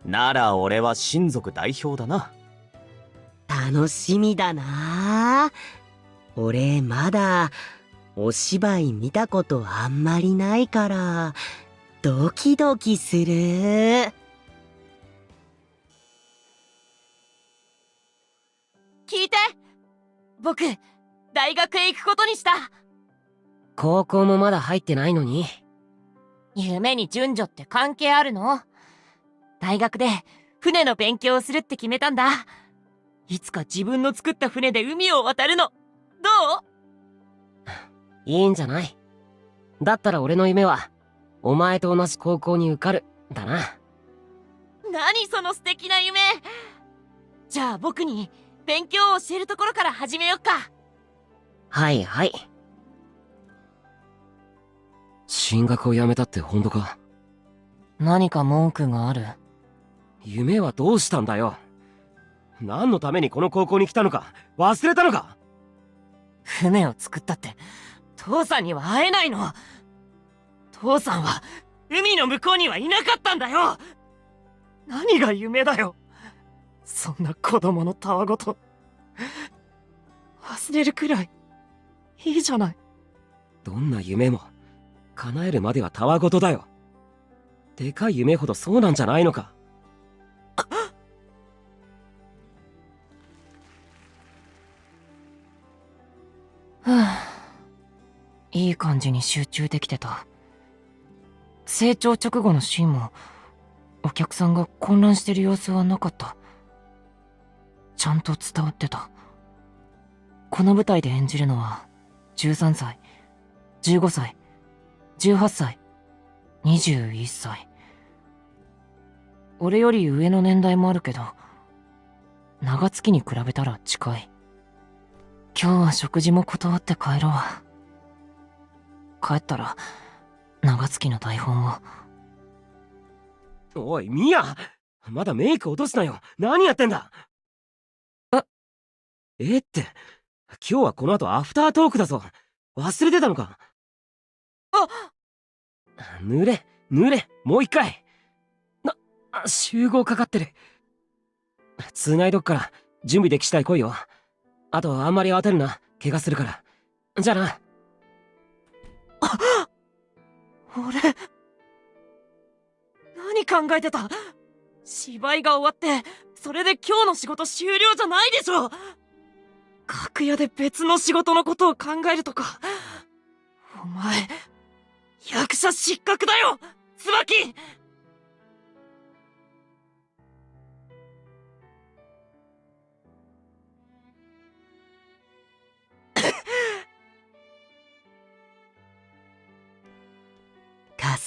なら俺は親族代表だな。楽しみだな。俺まだお芝居見たことあんまりないからドキドキする。聞いて！僕、大学へ行くことにした。高校もまだ入ってないのに。夢に順序って関係あるの？大学で船の勉強をするって決めたんだ。いつか自分の作った船で海を渡るの。どう？いいんじゃない。だったら俺の夢は、お前と同じ高校に受かる、だな。何その素敵な夢。じゃあ僕に勉強を教えるところから始めよっか。はいはい。進学をやめたって本当か？何か文句がある？夢はどうしたんだよ。何のためにこの高校に来たのか忘れたのか？船を作ったって父さんには会えないの。父さんは海の向こうにはいなかったんだよ。何が夢だよ。そんな子供のたわごと忘れるくらいいいじゃない。どんな夢も叶えるまではたわごとだよ。でかい夢ほどそうなんじゃないのか。いい感じに集中できてた。成長直後のシーンもお客さんが混乱してる様子はなかった。ちゃんと伝わってた。この舞台で演じるのは13歳、15歳、18歳、21歳。俺より上の年代もあるけど、長月に比べたら近い。今日は食事も断って帰ろう。帰ったら、長月の台本を。おい、ミヤ！まだメイク落とすなよ。何やってんだ？って、今日はこの後アフタートークだぞ。忘れてたのか？濡れ、もう一回。集合かかってる。繋いどっから準備でき次第来いよ。あとあんまり慌てるな。怪我するから。じゃあな。俺、何考えてた？芝居が終わって、それで今日の仕事終了じゃないでしょ。楽屋で別の仕事のことを考えるとか。お前、役者失格だよ、椿！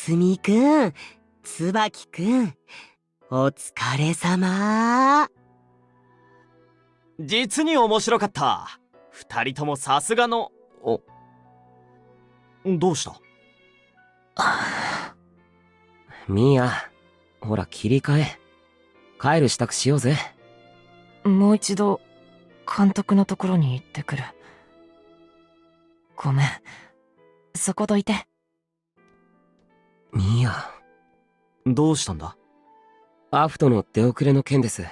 すみくん、つばきくん、お疲れ様。実に面白かった。二人ともさすがの。どうした？ミーヤ、ほら切り替え。帰る支度しようぜ。もう一度監督のところに行ってくる。ごめん、そこどいて。ミーヤ、どうしたんだ？アフトの出遅れの件です。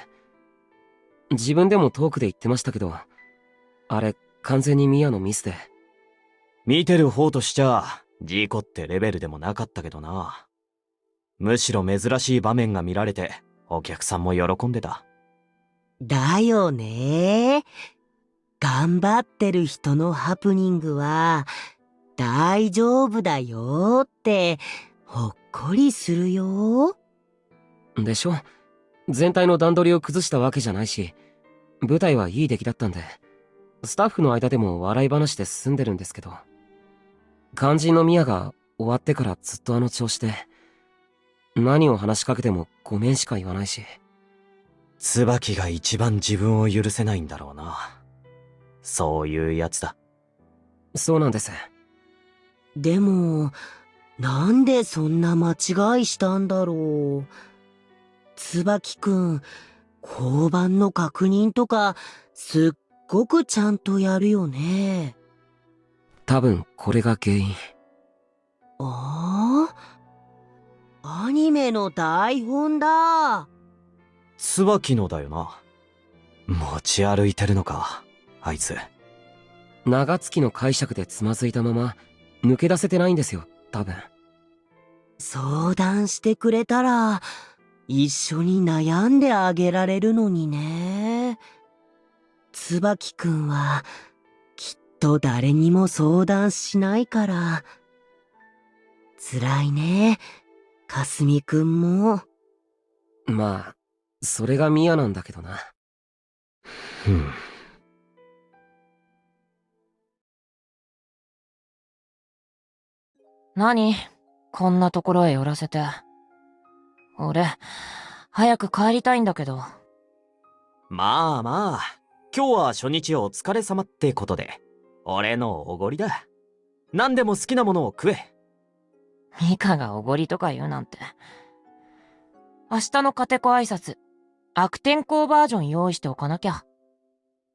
自分でもトークで言ってましたけど、あれ完全にミーヤのミスで。見てる方としちゃ事故ってレベルでもなかったけどな。むしろ珍しい場面が見られてお客さんも喜んでた。だよね。頑張ってる人のハプニングは大丈夫だよってほっこりするよ。でしょ？全体の段取りを崩したわけじゃないし、舞台はいい出来だったんで、スタッフの間でも笑い話で済んでるんですけど、肝心のミヤが終わってからずっとあの調子で、何を話しかけてもごめんしか言わないし。椿が一番自分を許せないんだろうな。そういうやつだ。そうなんです。でも、なんでそんな間違いしたんだろう。椿くん、交番の確認とかすっごくちゃんとやるよね。多分これが原因。ああ、アニメの台本だ。椿のだよな。持ち歩いてるのか、あいつ。長月の解釈でつまずいたまま抜け出せてないんですよ、多分。相談してくれたら一緒に悩んであげられるのにね。椿くんはきっと誰にも相談しないから。辛いね、かすみくんも。まあ、それがミヤなんだけどな。何？こんなところへ寄らせて。俺、早く帰りたいんだけど。まあまあ、今日は初日お疲れ様ってことで、俺のおごりだ。何でも好きなものを食え。ミカがおごりとか言うなんて。明日のカテコ挨拶、悪天候バージョン用意しておかなきゃ。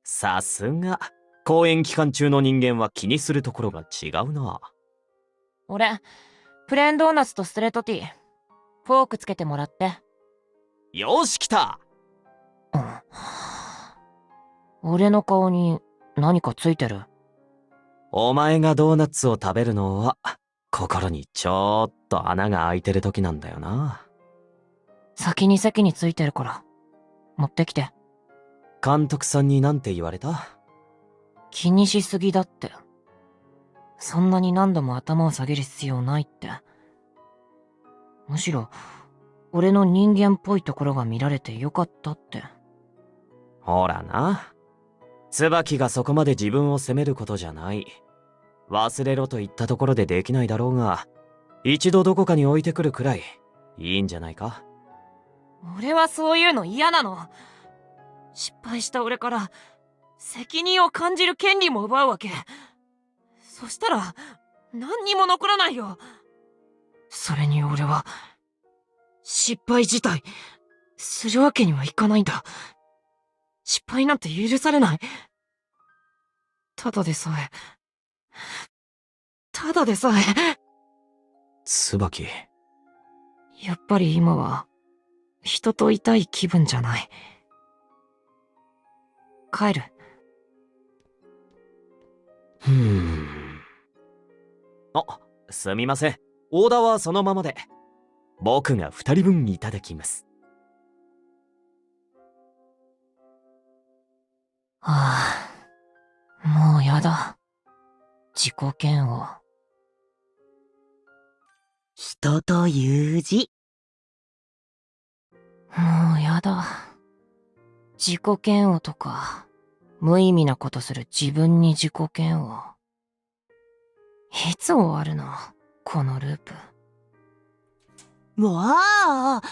さすが、公演期間中の人間は気にするところが違うな。俺、プレーンドーナツとストレートティー、フォークつけてもらって。よし来た。俺の顔に何かついてる？お前がドーナツを食べるのは、心にちょっと穴が開いてる時なんだよな。先に席についてるから、持ってきて。監督さんになんて言われた？気にしすぎだって。そんなに何度も頭を下げる必要ないって。むしろ、俺の人間っぽいところが見られてよかったって。ほらな。椿がそこまで自分を責めることじゃない。忘れろと言ったところでできないだろうが、一度どこかに置いてくるくらい、いいんじゃないか？俺はそういうの嫌なの。失敗した俺から、責任を感じる権利も奪うわけ。そしたら、何にも残らないよ。それに俺は、失敗自体、するわけにはいかないんだ。失敗なんて許されない。ただでさえ、椿。やっぱり今は、人といたい気分じゃない。帰る。あ、すみません。オーダーはそのままで。僕が2人分いただきます。はあ、もうやだ。自己嫌悪。人という字。もうやだ。自己嫌悪とか、無意味なことする自分に自己嫌悪。いつ終わるの？このループ。わあ、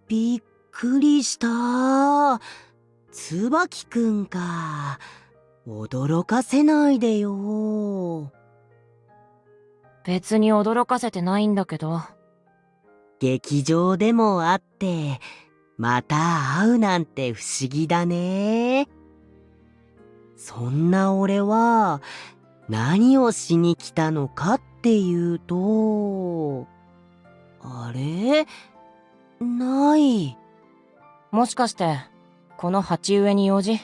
びっくりした。椿くんか。驚かせないでよ。別に驚かせてないんだけど。劇場でも会って、また会うなんて不思議だね。そんな俺は、何をしに来たのかっていうと、あれ？ない。もしかして、この鉢植えに用事？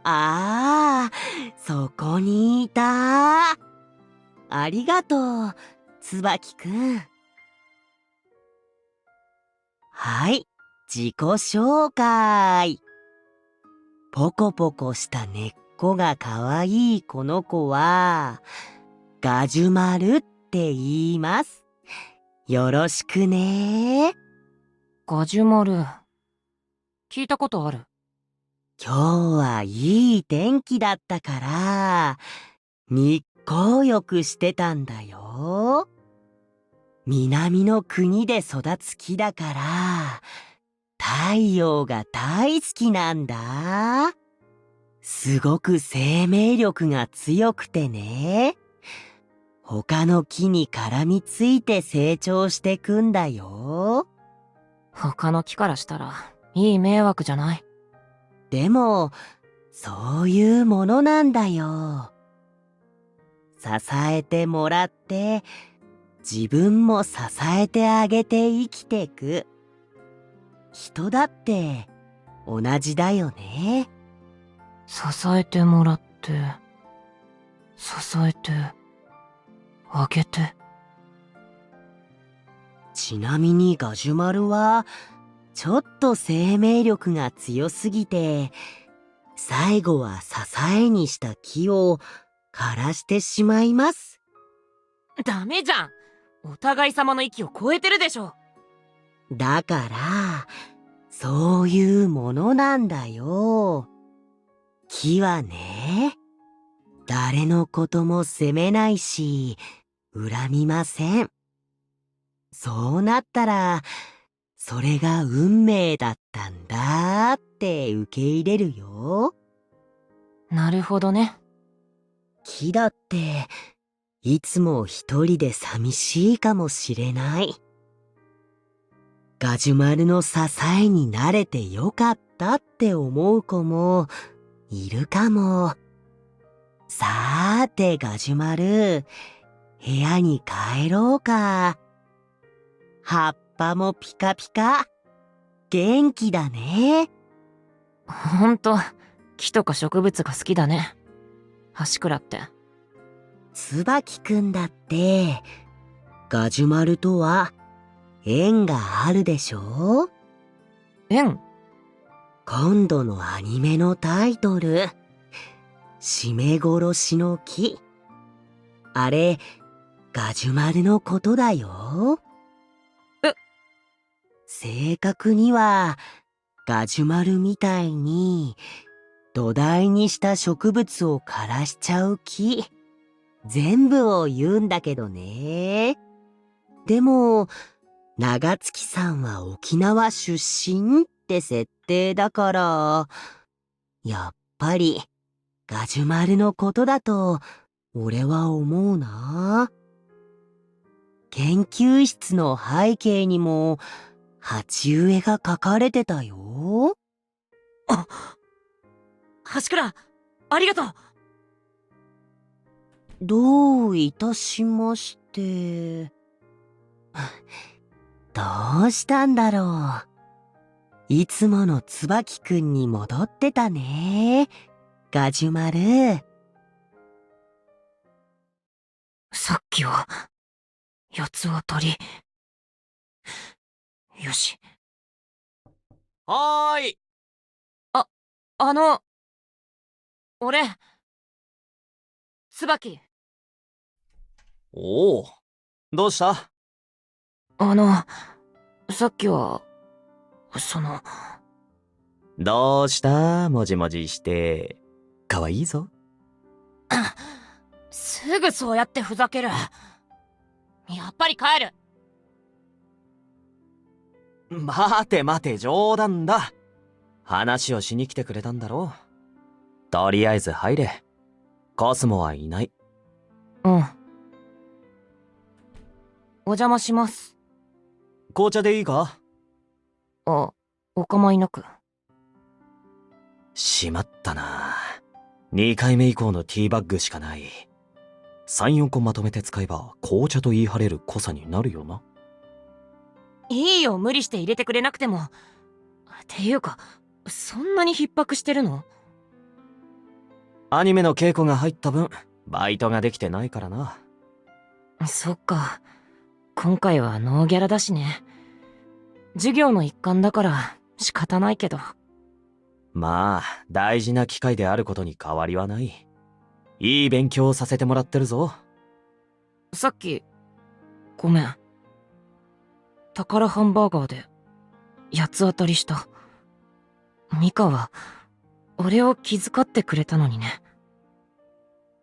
ああ、そこにいた。ありがとう、椿くん。はい、自己紹介。ポコポコした根っこがかわいいこの子は、ガジュマルって言います。よろしくね。ガジュマル。聞いたことある。今日はいい天気だったから、日光浴してたんだよ。南の国で育つ木だから、太陽が大好きなんだ。すごく生命力が強くてね。他の木に絡みついて成長してくんだよ。他の木からしたら、いい迷惑じゃない。でも、そういうものなんだよ。支えてもらって、自分も支えてあげて生きてく。人だって同じだよね。支えてもらって、支えて、あげて。ちなみにガジュマルは、ちょっと生命力が強すぎて、最後は支えにした木を枯らしてしまいます。ダメじゃん。お互い様の域を超えてるでしょ。だから、そういうものなんだよ。木はね、誰のことも責めないし、恨みません。そうなったら、それが運命だったんだって受け入れるよ。なるほどね。木だって、いつも一人で寂しいかもしれない。ガジュマルの支えになれてよかったって思う子もいるかも。さーてガジュマル、部屋に帰ろうか。葉っぱもピカピカ。元気だね。ほんと、木とか植物が好きだね。橋倉って。椿くんだって、ガジュマルとは縁があるでしょ？縁？今度のアニメのタイトル、締め殺しの木。あれ、ガジュマルのことだよ。正確には、ガジュマルみたいに、土台にした植物を枯らしちゃう木。全部を言うんだけどね。でも、長月さんは沖縄出身って設定だから、やっぱり、ガジュマルのことだと、俺は思うな。研究室の背景にも、鉢植えが書かれてたよ。橋倉、ありがとう。どういたしまして。どうしたんだろう。いつもの椿くんに戻ってたね。ガジュマル。さっきは、八つ当たり。よし。はーい。俺、椿。おお、どうした？さっきは、どうしたもじもじして。かわいいぞ。すぐそうやってふざける。やっぱり帰る。待て待て、冗談だ。話をしに来てくれたんだろう。とりあえず入れ。コスモはいない。うん。お邪魔します。紅茶でいいか？あ、お構いなく。しまったな。2回目以降のティーバッグしかない。3、4個まとめて使えば紅茶と言い張れる濃さになるよな。いいよ、無理して入れてくれなくても。っていうか、そんなに逼迫してるの？アニメの稽古が入った分、バイトができてないからな。そっか。今回はノーギャラだしね。授業の一環だから仕方ないけど。まあ、大事な機会であることに変わりはない。いい勉強をさせてもらってるぞ。さっき、ごめん。宝ハンバーガーで八つ当たりした。ミカは俺を気遣ってくれたのにね。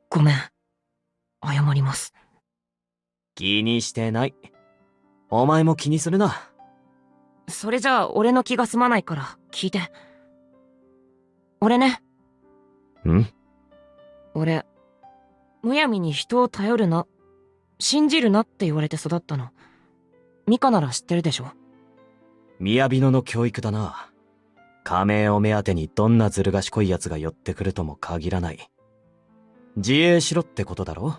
ごめん。謝ります。気にしてない。お前も気にするな。それじゃあ俺の気が済まないから聞いて。俺ね。俺、むやみに人を頼るな、信じるなって言われて育ったの。ミカなら知ってるでしょ？雅の教育だな。仮名を目当てにどんなずる賢い奴が寄ってくるとも限らない。自衛しろってことだろ？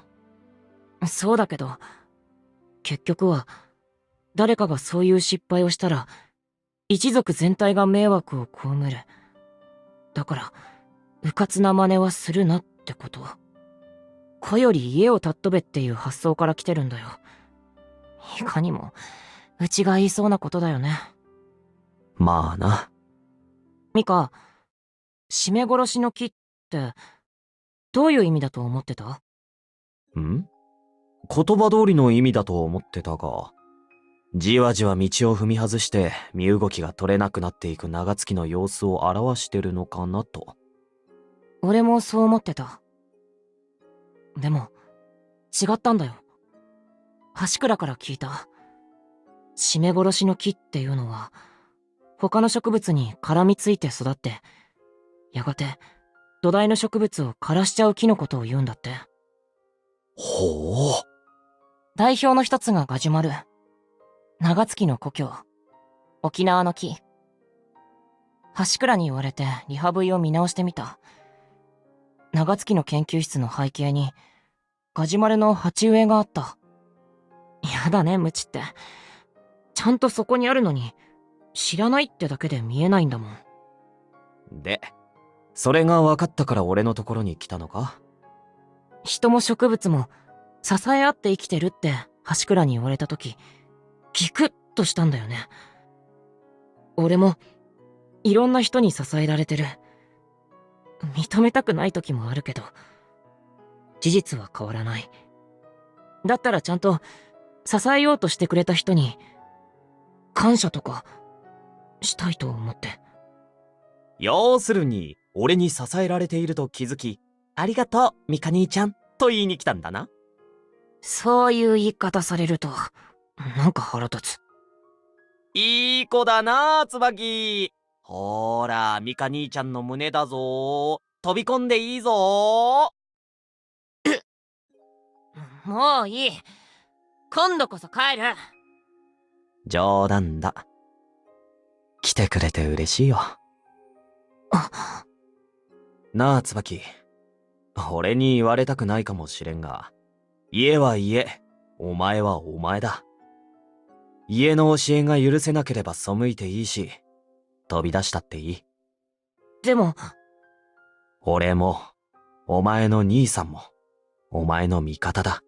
そうだけど、結局は誰かがそういう失敗をしたら一族全体が迷惑を被る。だから迂闊な真似はするなってこと。子より家を尊べっていう発想から来てるんだよ。いかにもうちが言いそうなことだよね。まあな。ミカ、締め殺しの木ってどういう意味だと思ってた？言葉通りの意味だと思ってたが、じわじわ道を踏み外して身動きが取れなくなっていく長月の様子を表してるのかなと。俺もそう思ってた。でも違ったんだよ。橋倉から聞いた。締め殺しの木っていうのは他の植物に絡みついて育って、やがて土台の植物を枯らしちゃう木のことを言うんだって。ほう。代表の一つがガジュマル。長月の故郷、沖縄の木。橋倉に言われてリハブイを見直してみた。長月の研究室の背景にガジュマルの鉢植えがあった。やだね、無知って。ちゃんとそこにあるのに知らないってだけで見えないんだもん。で、それが分かったから俺のところに来たのか？人も植物も支え合って生きてるって橋倉に言われた時、ギクッとしたんだよね。俺もいろんな人に支えられてる。認めたくない時もあるけど、事実は変わらない。だったらちゃんと支えようとしてくれた人に感謝とかしたいと思って。要するに、俺に支えられていると気づき、ありがとう、ミカ兄ちゃん、と言いに来たんだな。そういう言い方されるとなんか腹立つ。いい子だな、椿。ほーら、ミカ兄ちゃんの胸だぞ。飛び込んでいいぞ。もういい。今度こそ帰る。冗談だ。来てくれて嬉しいよ。なあ、椿。俺に言われたくないかもしれんが、家は家、お前はお前だ。家の教えが許せなければ背いていいし、飛び出したっていい。でも、俺も、お前の兄さんも、お前の味方だ。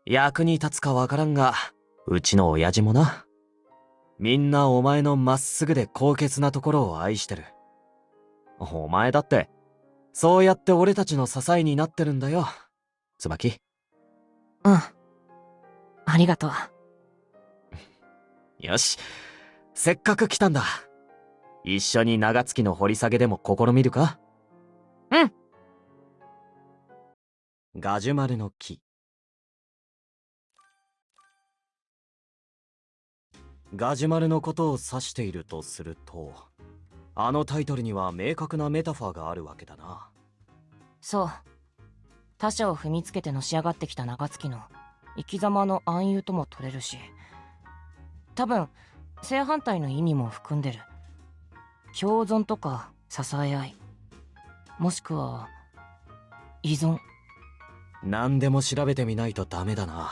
役に立つかわからんが、うちの親父もな。みんなお前のまっすぐで高潔なところを愛してる。お前だって、そうやって俺たちの支えになってるんだよ、椿。うん。ありがとう。よし、せっかく来たんだ。一緒に長月の掘り下げでも試みるか？うん。ガジュマルの木。ガジュマルのことを指しているとすると、あのタイトルには明確なメタファーがあるわけだな。そう。他者を踏みつけてのし上がってきた長月の生き様の暗喩とも取れるし、多分正反対の意味も含んでる。共存とか支え合い、もしくは依存。何でも調べてみないとダメだな。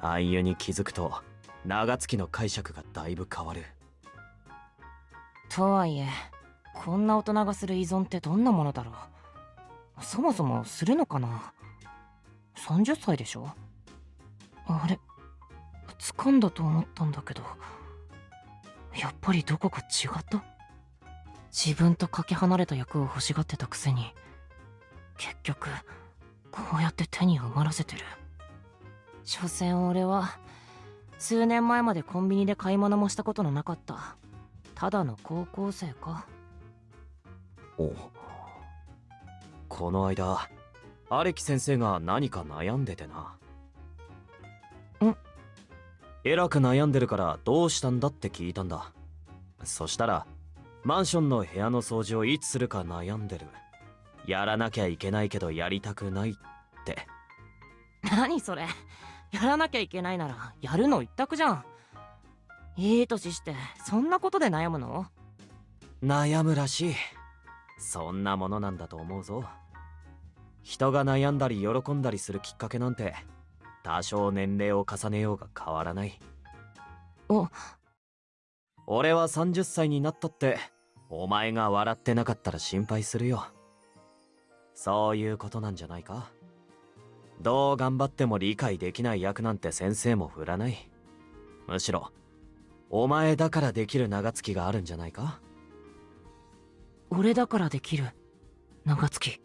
暗喩に気づくと長月の解釈がだいぶ変わる。とはいえ、こんな大人がする依存ってどんなものだろう。そもそもするのかな。30歳でしょ。あれ、掴んだと思ったんだけど、やっぱりどこか違った。自分とかけ離れた役を欲しがってたくせに、結局こうやって手に余らせてる。所詮俺は数年前までコンビニで買い物もしたことのなかったただの高校生か。お、この間アレキ先生が何か悩んでてな。えらく悩んでるからどうしたんだって聞いたんだ。そしたらマンションの部屋の掃除をいつするか悩んでる。やらなきゃいけないけどやりたくないって。何それ。やらなきゃいけないならやるの一択じゃん。いい年してそんなことで悩むの？悩むらしい。そんなものなんだと思うぞ。人が悩んだり喜んだりするきっかけなんて多少年齢を重ねようが変わらない。俺は30歳になったってお前が笑ってなかったら心配するよ。そういうことなんじゃないか。どう頑張っても理解できない役なんて先生も振らない。むしろお前だからできる長月があるんじゃないか。俺だからできる長月。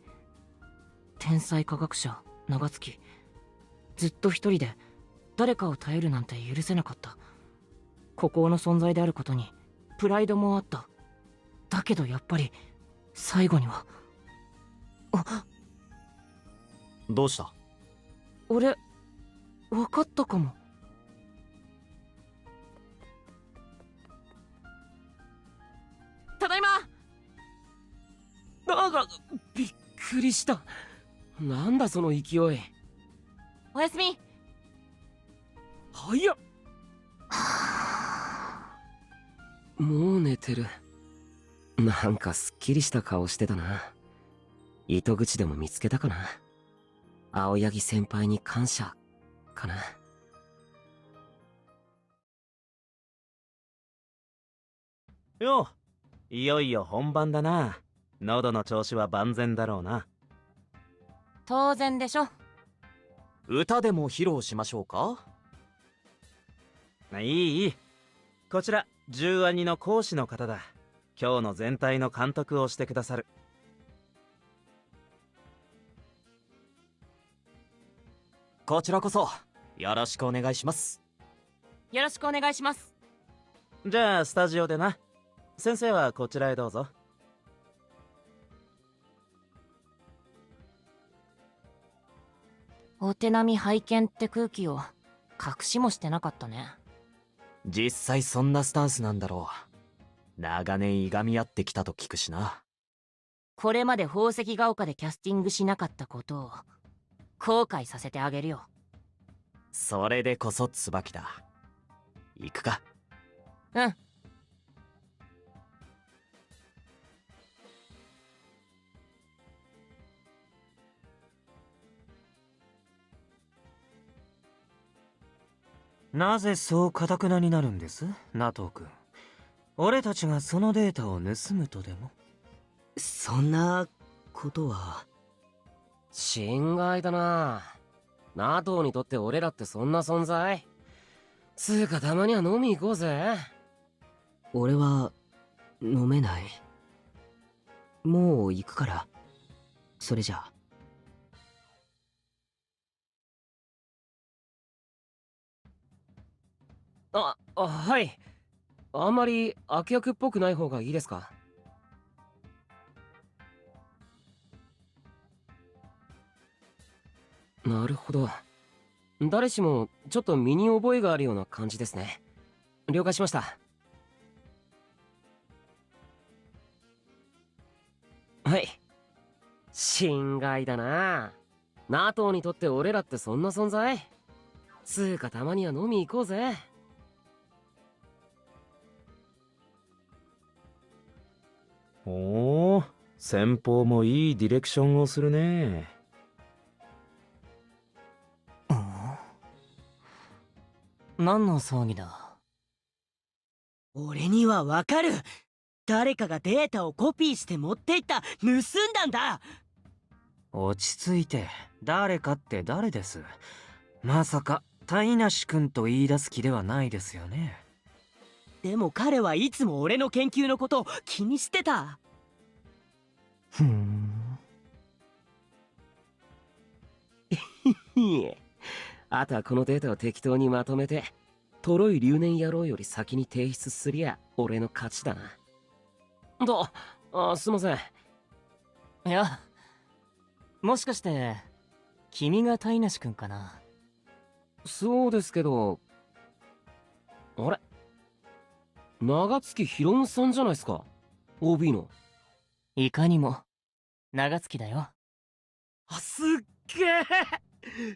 天才科学者長月。ずっと一人で誰かを頼るなんて許せなかった。孤高の存在であることにプライドもあった。だけどやっぱり最後には。どうした？俺分かったかも。ただいま。なんかびっくりした。なんだその勢い。おやすみ。早っ。もう寝てる。なんかすっきりした顔してたな。糸口でも見つけたかな。青柳先輩に感謝かな。よう、いよいよ本番だな。喉の調子は万全だろうな。当然でしょ。歌でも披露しましょうか。いい。こちら10アニの講師の方だ。今日の全体の監督をしてくださる。こちらこそよろしくお願いします。よろしくお願いします。じゃあスタジオでな。先生はこちらへどうぞ。お手並み拝見って空気を隠しもしてなかったね。実際そんなスタンスなんだろう。長年いがみ合ってきたと聞くしな。これまで宝石が丘でキャスティングしなかったことを後悔させてあげるよ。それでこそ椿だ。行くか。うん。なぜそう堅くなになるんです、ナトー君。俺たちがそのデータを盗むとでも？そんなことは。心外だな。NATOにとって俺らってそんな存在？つうかたまには飲み行こうぜ。俺は飲めない。もう行くから。それじゃはい。あんまり悪役っぽくない方がいいですか？なるほど。誰しもちょっと身に覚えがあるような感じですね。了解しました。はい。心外だな。NATO にとって俺らってそんな存在？つうかたまには飲み行こうぜ。おお、先方もいいディレクションをするね。何の騒ぎだ？俺にはわかる。誰かがデータをコピーして持っていった、盗んだんだ。落ち着いて。誰かって誰です？まさか谷梨くんと言い出す気ではないですよね。でも彼はいつも俺の研究のことを気にしてた。ふん。あとはこのデータを適当にまとめてトロイ留年野郎より先に提出すりゃ俺の勝ちだな。すいません。いや、もしかして君が谷梨くんかな？そうですけど、あれ、長月ひろむさんじゃないですか、 OB の。いかにも長月だよ。すっげえ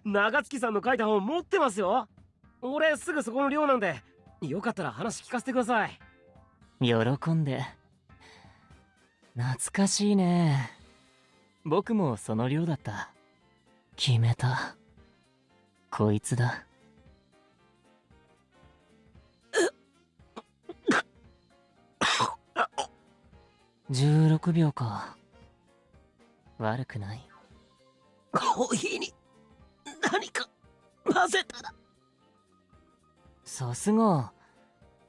長月さんの書いた本持ってますよ。俺すぐそこの寮なんで、よかったら話聞かせてください。喜んで。懐かしいね。僕もその寮だった。決めた。こいつだ。16秒か。悪くない。コーヒーに何か混ぜたら。さすが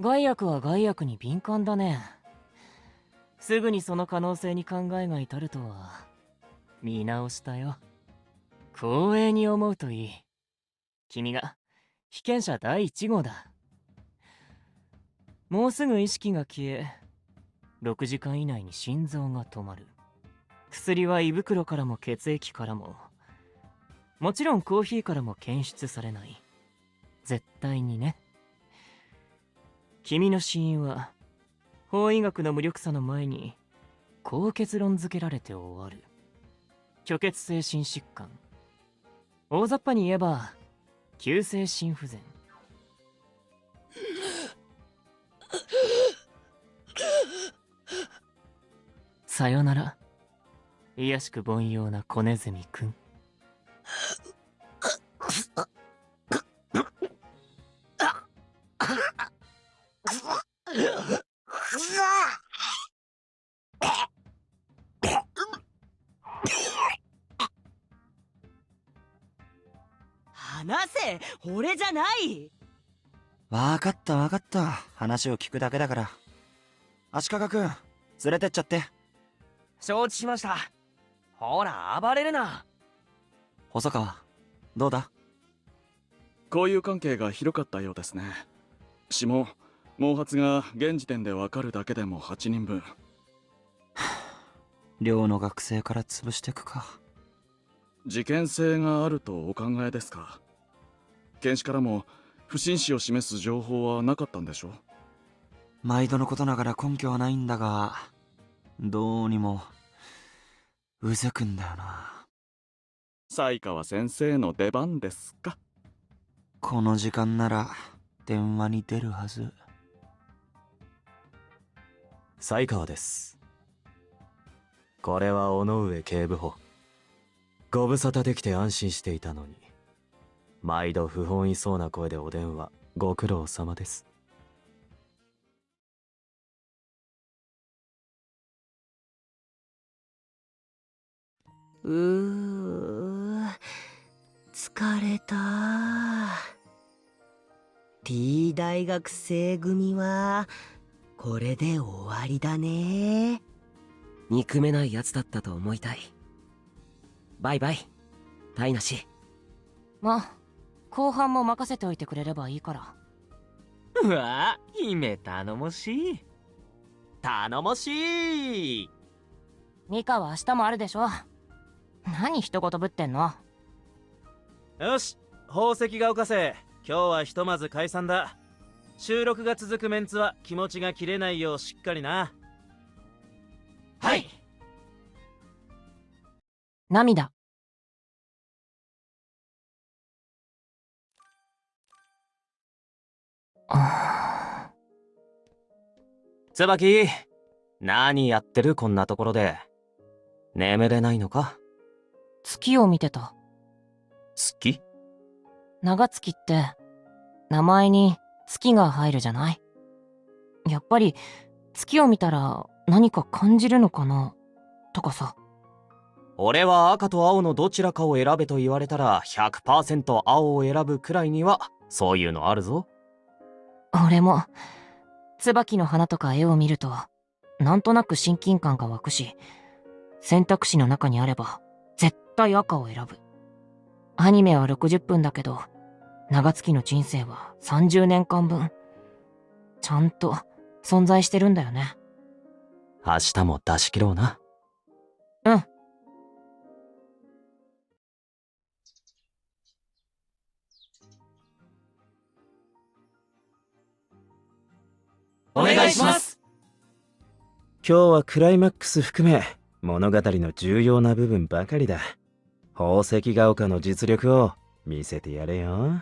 害悪は害悪に敏感だね。すぐにその可能性に考えが至るとは見直したよ。光栄に思うといい。君が被験者第1号だ。もうすぐ意識が消え、6時間以内に心臓が止まる。薬は胃袋からも血液からも、もちろんコーヒーからも検出されない。絶対にね。君の死因は法医学の無力さの前にこう結論付けられて終わる。虚血性心疾患。大雑把に言えば急性心不全。さよなら、卑しく凡庸な小ネズミくん。話せ、俺じゃない。わかったわかった。話を聞くだけだから。足利くん、連れてっちゃって。承知しました。ほら暴れるな。細川、どうだ？交友関係が広かったようですね。指紋、毛髪が現時点でわかるだけでも8人分。寮の学生から潰してくか。事件性があるとお考えですか？検視からも不審死を示す情報はなかったんでしょ？毎度のことながら根拠はないんだが、どうにもうずくんだよな。才川先生の出番ですか？この時間なら電話に出るはず。才川です。これは尾上警部補。ご無沙汰できて安心していたのに、毎度不本意そうな声でお電話ご苦労様です。疲れた。T 大学生組はこれで終わりだね。憎めないやつだったと思いたい。バイバイ台無し。まあ後半も任せておいてくれればいいから。うわ、姫頼もしい。頼もしい。ミカは明日もあるでしょ。何一言ぶってんの。よし、宝石が丘生、今日はひとまず解散だ。収録が続くメンツは気持ちが切れないようしっかりな。はい。涙。椿、何やってるこんなところで。眠れないのか？月を見てた。月？長月って名前に月が入るじゃない？やっぱり月を見たら何か感じるのかなとかさ。俺は赤と青のどちらかを選べと言われたら 100% 青を選ぶくらいにはそういうのあるぞ。俺も椿の花とか絵を見るとなんとなく親近感が湧くし、選択肢の中にあれば絶対赤を選ぶ。アニメは60分だけど長月の人生は30年間分ちゃんと存在してるんだよね。明日も出し切ろうな。うん。お願いします。今日はクライマックス含め物語の重要な部分ばかりだ。宝石が丘の実力を見せてやれよ。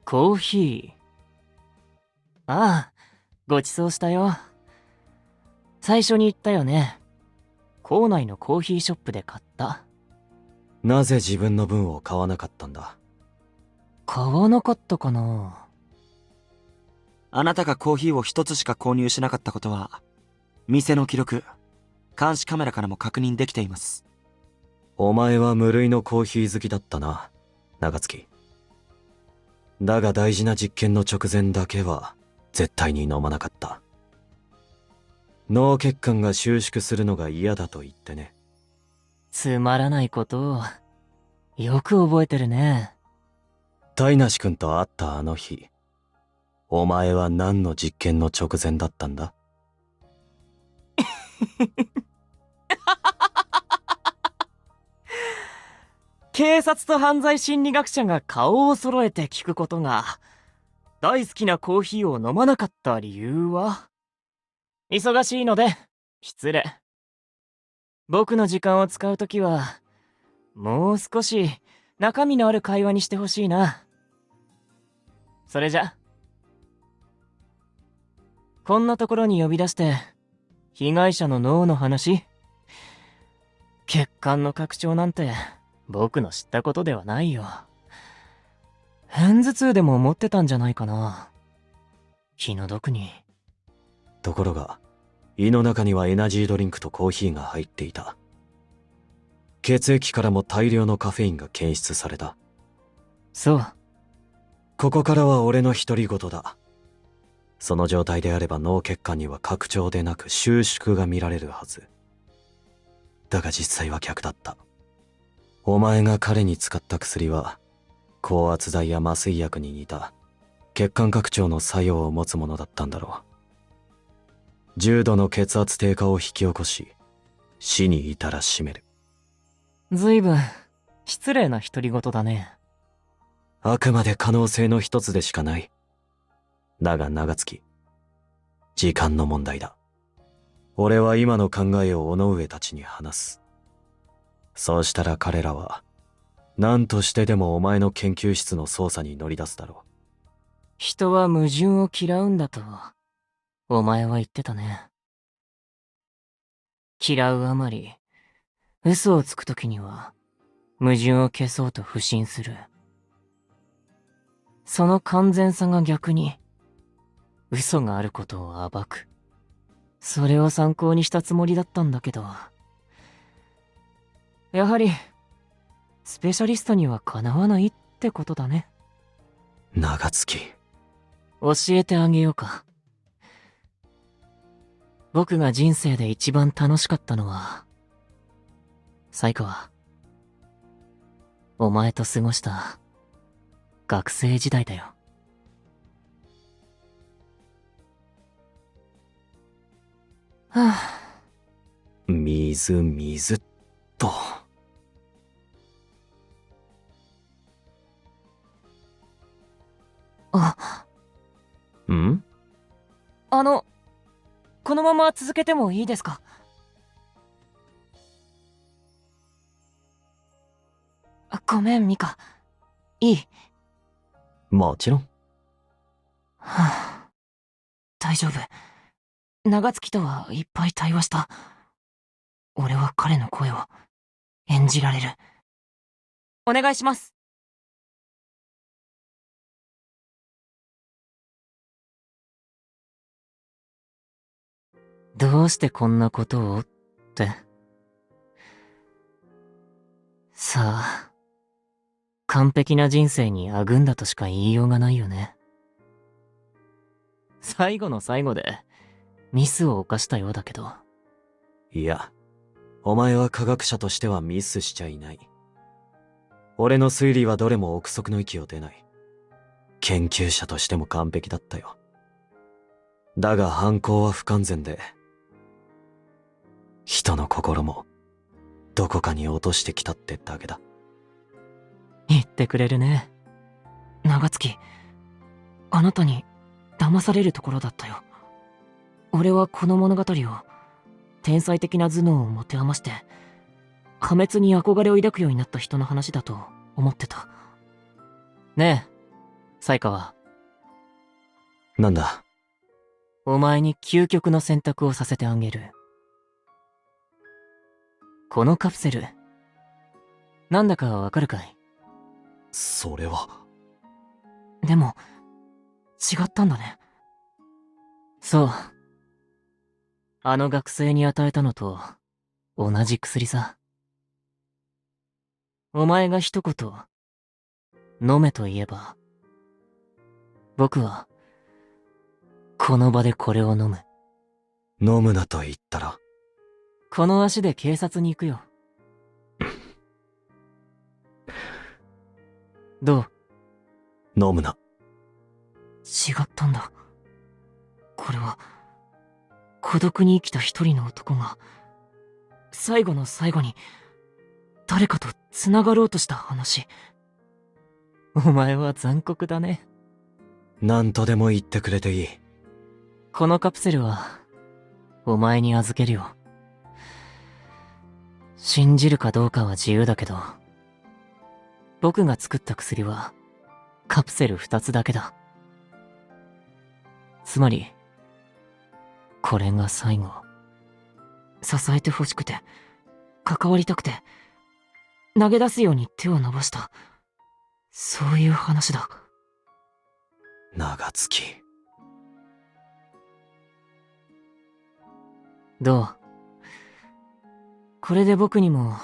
コーヒー。ああ、ごちそうしたよ。最初に言ったよね。校内のコーヒーショップで買った。なぜ自分の分を買わなかったんだ？買わなかったかな。あなたがコーヒーを一つしか購入しなかったことは、店の記録、監視カメラからも確認できています。お前は無類のコーヒー好きだったな、長月。だが大事な実験の直前だけは絶対に飲まなかった。脳血管が収縮するのが嫌だと言ってね。つまらないことをよく覚えてるね。タイナシ君と会ったあの日、お前は何の実験の直前だったんだ？警察と犯罪心理学者が顔を揃えて聞くことが、大好きなコーヒーを飲まなかった理由は？忙しいので失礼。僕の時間を使うときはもう少し中身のある会話にしてほしいな。それじゃ、こんなところに呼び出して被害者の脳の話、血管の拡張なんて僕の知ったことではないよ。片頭痛でも持ってたんじゃないかな、気の毒に。ところが胃の中にはエナジードリンクとコーヒーが入っていた。血液からも大量のカフェインが検出された。そう。ここからは俺の独り言だ。その状態であれば脳血管には拡張でなく収縮が見られるはず。だが実際は逆だった。お前が彼に使った薬は高圧剤や麻酔薬に似た血管拡張の作用を持つものだったんだろう。重度の血圧低下を引き起こし死に至らしめる。ずいぶん失礼な独り言だね。あくまで可能性の一つでしかない。だが長月、時間の問題だ。俺は今の考えを尾上たちに話す。そうしたら彼らは何としてでもお前の研究室の捜査に乗り出すだろう。人は矛盾を嫌うんだとお前は言ってたね。嫌うあまり嘘をつくときには矛盾を消そうと不信する。その完全さが逆に嘘があることを暴く。それを参考にしたつもりだったんだけど、やはりスペシャリストにはかなわないってことだね。長月、教えてあげようか。僕が人生で一番楽しかったのは、才川、お前と過ごした学生時代だよ。はぁ。水っと。ん？このまま続けてもいいですか？ごめん、ミカ。いい。もちろん。はあ、大丈夫。長月とはいっぱい対話した。俺は彼の声を演じられる。お願いします。どうしてこんなことをって。さあ、完璧な人生にあぐんだとしか言いようがないよね。最後の最後でミスを犯したようだけど。いや、お前は科学者としてはミスしちゃいない。俺の推理はどれも憶測の域を出ない。研究者としても完璧だったよ。だが犯行は不完全で、人の心もどこかに落としてきたってだけだ。言ってくれるね。長月、あなたに騙されるところだったよ。俺はこの物語を天才的な頭脳を持て余して破滅に憧れを抱くようになった人の話だと思ってた。ねえ、才川。なんだ？お前に究極の選択をさせてあげる。このカプセル、なんだかわかるかい？それは。でも、違ったんだね。そう。あの学生に与えたのと同じ薬さ。お前が一言、飲めと言えば、僕は、この場でこれを飲む。飲むなと言ったら？この足で警察に行くよ。どう？飲むな。違ったんだ。これは、孤独に生きた一人の男が、最後の最後に、誰かと繋がろうとした話。お前は残酷だね。何とでも言ってくれていい。このカプセルは、お前に預けるよ。信じるかどうかは自由だけど、僕が作った薬は、カプセル2つだけだ。つまり、これが最後。支えてほしくて、関わりたくて、投げ出すように手を伸ばした。そういう話だ。長月。どう？これで僕にも、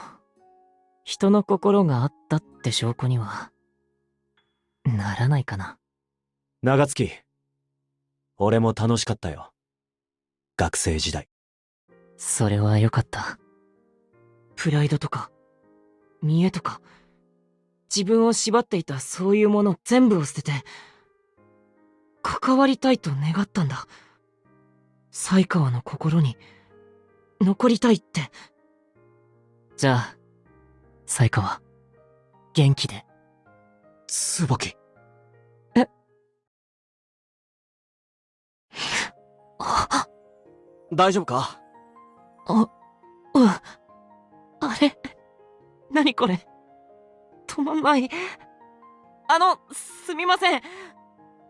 人の心があったって証拠には、ならないかな。長月。俺も楽しかったよ。学生時代。それはよかった。プライドとか、見栄とか、自分を縛っていたそういうもの全部を捨てて、関わりたいと願ったんだ。才川の心に、残りたいって。じゃあ、才川、元気で。椿。大丈夫か？あれ？何これ？止まんない。すみません。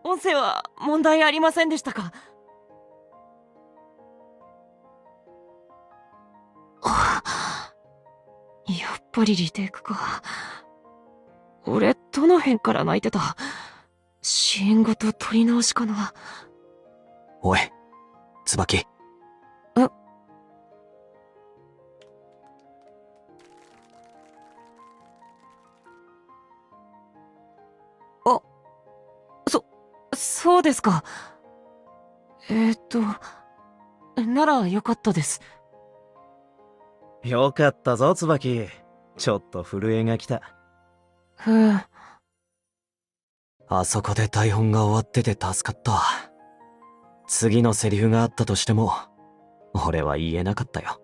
音声は問題ありませんでしたか？やっぱりリテイクか。俺、どの辺から泣いてた？支援ごと取り直しかな。おい、椿。そうですか。ならよかったです。よかったぞ、椿。ちょっと震えが来た。あそこで台本が終わってて助かった。次のセリフがあったとしても、俺は言えなかったよ。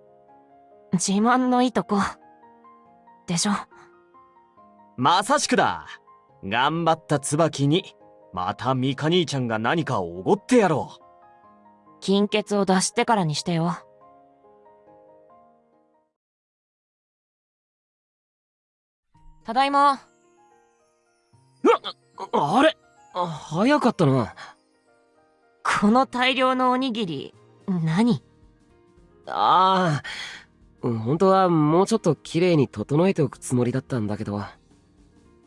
自慢のいいとこ。でしょ。まさしくだ。頑張った椿に、またミカ兄ちゃんが何かをおごってやろう。金欠を出してからにしてよ。ただいま。あれ早かったな。この大量のおにぎり、何？ああ、本当はもうちょっと綺麗に整えておくつもりだったんだけど、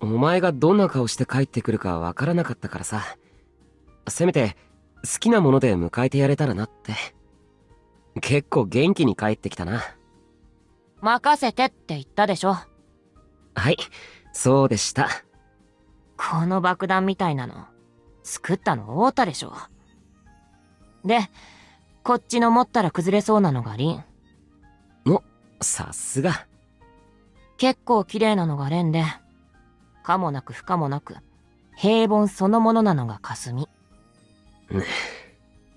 お前がどんな顔して帰ってくるかわからなかったからさ、せめて好きなもので迎えてやれたらなって。結構元気に帰ってきたな。任せてって言ったでしょ。はい、そうでした。この爆弾みたいなの、作ったの太田でしょ。で、こっちの持ったら崩れそうなのがリン。お、さすが。結構綺麗なのがレンで、可もなく不可もなく、平凡そのものなのが霞。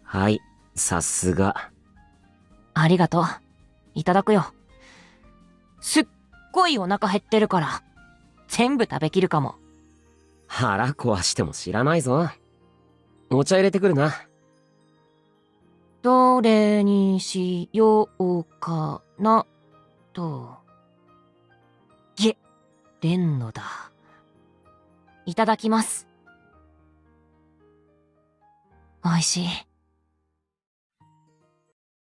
はい、さすが。ありがとう。いただくよ。すっごいお腹減ってるから、全部食べきるかも。腹壊しても知らないぞ。お茶入れてくるな。どれにしようかな、と。レンのだ。いただきます。おいしい。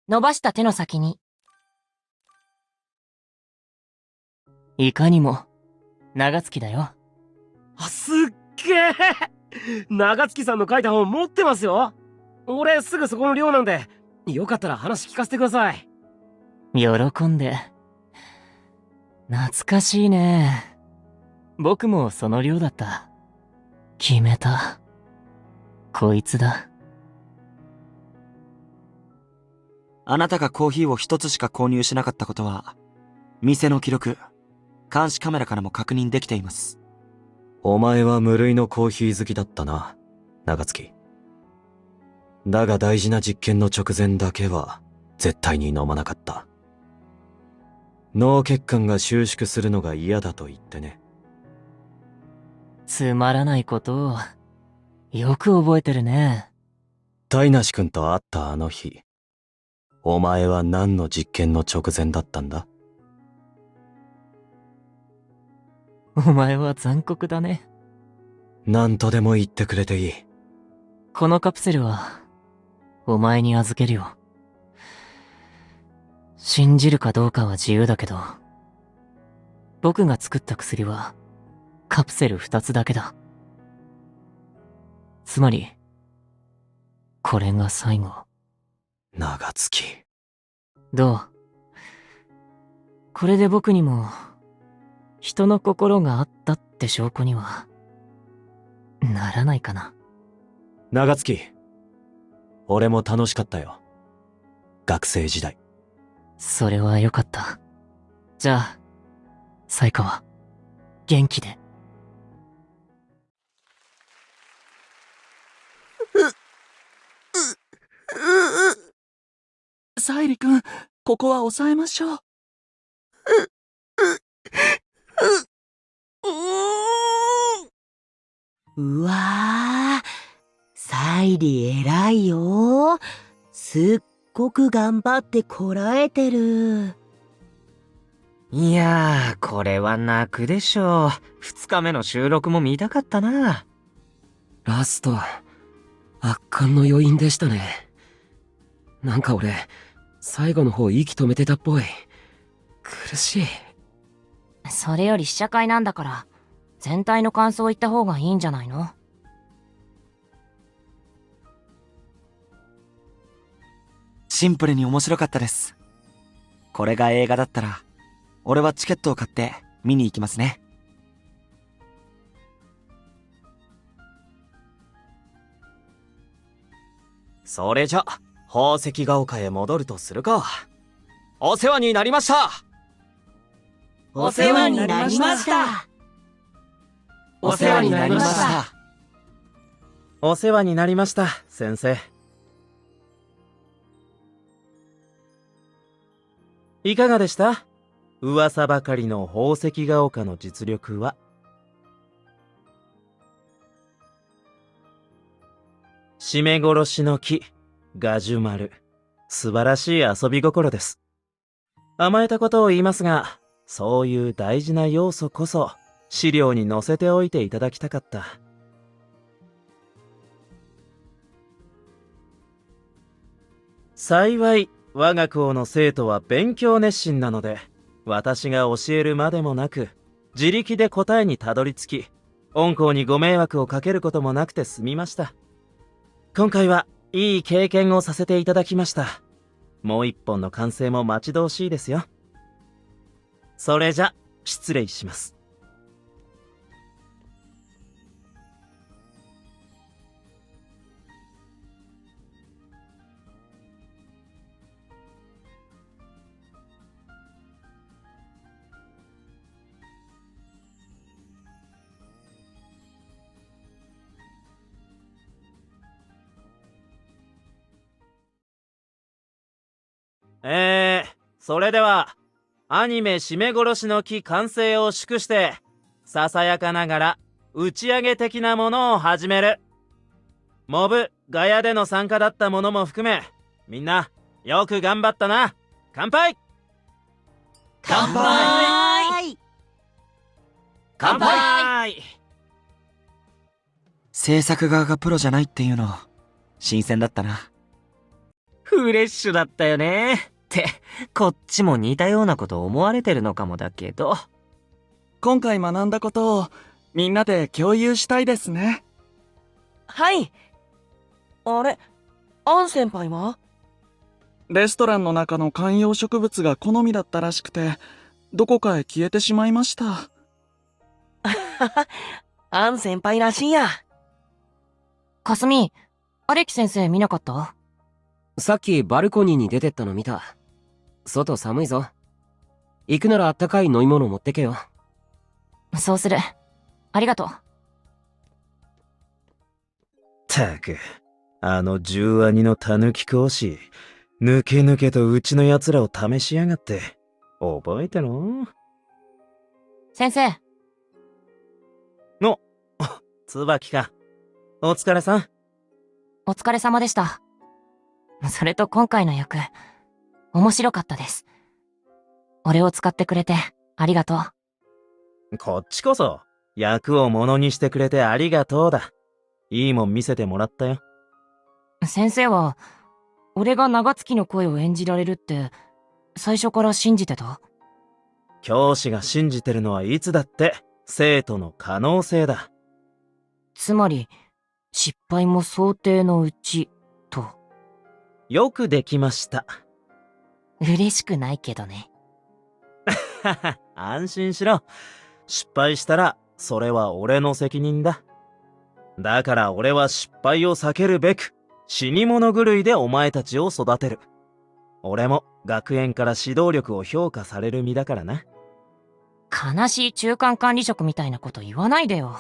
伸ばした手の先に。いかにも、長月だよ。すっげえ長月さんの書いた本持ってますよ。俺すぐそこの寮なんで、よかったら話聞かせてください。喜んで。懐かしいね。僕もその寮だった。決めた。こいつだ。あなたがコーヒーを一つしか購入しなかったことは、店の記録、監視カメラからも確認できています。お前は無類のコーヒー好きだったな、長月。だが大事な実験の直前だけは絶対に飲まなかった。脳血管が収縮するのが嫌だと言ってね。つまらないことを、よく覚えてるね。タイナシ君と会ったあの日、お前は何の実験の直前だったんだ？お前は残酷だね。何とでも言ってくれていい。このカプセルは、お前に預けるよ。信じるかどうかは自由だけど、僕が作った薬は、カプセル2つだけだ。つまり、これが最後。長月。どう？これで僕にも、人の心があったって証拠には、ならないかな。長月。俺も楽しかったよ。学生時代。それはよかった。じゃあ、才川、元気で。サイリ君、ここは抑えましょう。うわー、サイリ偉いよ。すっごく頑張ってこらえてる。いやー、これは泣くでしょう。2日目の収録も見たかったな。ラスト、圧巻の余韻でしたね。なんか俺、最後の方息止めてたっぽい。苦しい。それより試写会なんだから、全体の感想を言った方がいいんじゃないの？シンプルに面白かったです。これが映画だったら、俺はチケットを買って見に行きますね。それじゃ、宝石が丘へ戻るとするか。お世話になりました。お世話になりました。お世話になりました。お世話になりました、先生。いかがでした？噂ばかりの宝石が丘の実力は。締め殺しの木、ガジュマル。素晴らしい遊び心です。甘えたことを言いますが、そういう大事な要素こそ資料に載せておいていただきたかった。幸い、我が校の生徒は勉強熱心なので、私が教えるまでもなく、自力で答えにたどり着き、御校にご迷惑をかけることもなくて済みました。今回はいい経験をさせていただきました。もう一本の完成も待ち遠しいですよ。それじゃ、失礼します。それでは、アニメ締め殺しの木完成を祝して、ささやかながら打ち上げ的なものを始める。モブ、ガヤでの参加だったものも含め、みんな、よく頑張ったな。乾杯！乾杯！乾杯！制作側がプロじゃないっていうの、新鮮だったな。フレッシュだったよね。って、こっちも似たようなこと思われてるのかもだけど。今回学んだことをみんなで共有したいですね。はい。あれ、アン先輩は？レストランの中の観葉植物が好みだったらしくて、どこかへ消えてしまいました。アン先輩らしいや。かすみ、アレキ先生見なかった？さっきバルコニーに出てったの見た。外寒いぞ。行くならあったかい飲み物持ってけよ。そうする。ありがとう。たく、あの重兄のタヌキ講師、ぬけぬけとうちの奴らを試しやがって、覚えてろ？先生。の、椿か。お疲れさん。お疲れ様でした。それと今回の役、面白かったです。俺を使ってくれてありがとう。こっちこそ、役をものにしてくれてありがとうだ。いいもん見せてもらったよ。先生は、俺が長月の声を演じられるって、最初から信じてた？教師が信じてるのはいつだって、生徒の可能性だ。つまり、失敗も想定のうち、と。よくできました。嬉しくないけどね。安心しろ。失敗したら、それは俺の責任だ。だから俺は失敗を避けるべく、死に物狂いでお前たちを育てる。俺も学園から指導力を評価される身だからな。悲しい中間管理職みたいなこと言わないでよ。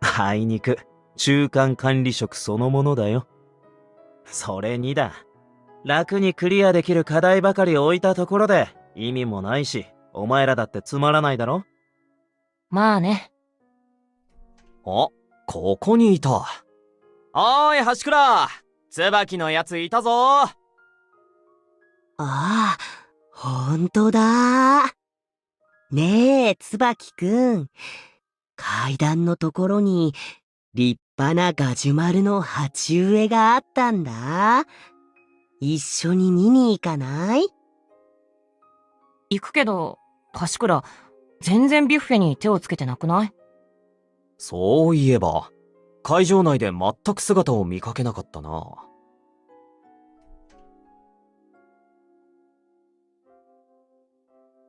あいにく、中間管理職そのものだよ。それにだ。楽にクリアできる課題ばかり置いたところで意味もないし、お前らだってつまらないだろ？まあね。あ、ここにいた。おーい、橋倉！椿のやついたぞー。ああ、ほんとだ。ねえ、椿くん。階段のところに立派なガジュマルの鉢植えがあったんだ。一緒に見に行かない？行くけど、橋倉、全然ビュッフェに手をつけてなくない？そういえば、会場内で全く姿を見かけなかったな。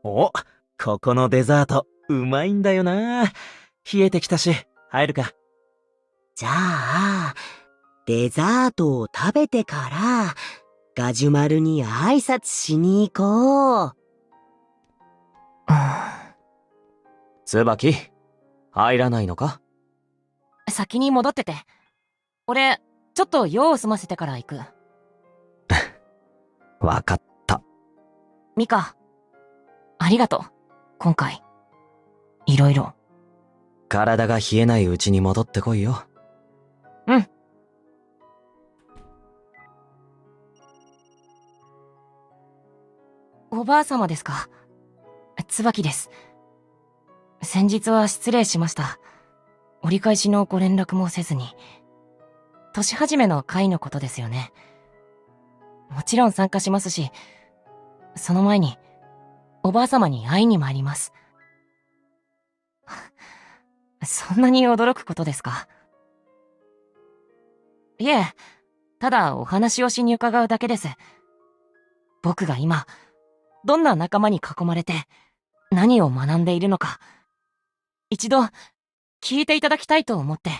お、ここのデザート、うまいんだよな。冷えてきたし、入るか。じゃあ、デザートを食べてから、ガジュマルに挨拶しに行こう。椿、入らないのか？先に戻ってて。俺、ちょっと用を済ませてから行く。わかった。ミカ、ありがとう。今回。いろいろ。体が冷えないうちに戻ってこいよ。うん。おばあ様ですか。椿です。先日は失礼しました。折り返しのご連絡もせずに。年始めの会のことですよね。もちろん参加しますし、その前に、おばあ様に会いに参ります。そんなに驚くことですか？いえ、ただお話をしに伺うだけです。僕が今、どんな仲間に囲まれて、何を学んでいるのか、一度、聞いていただきたいと思って。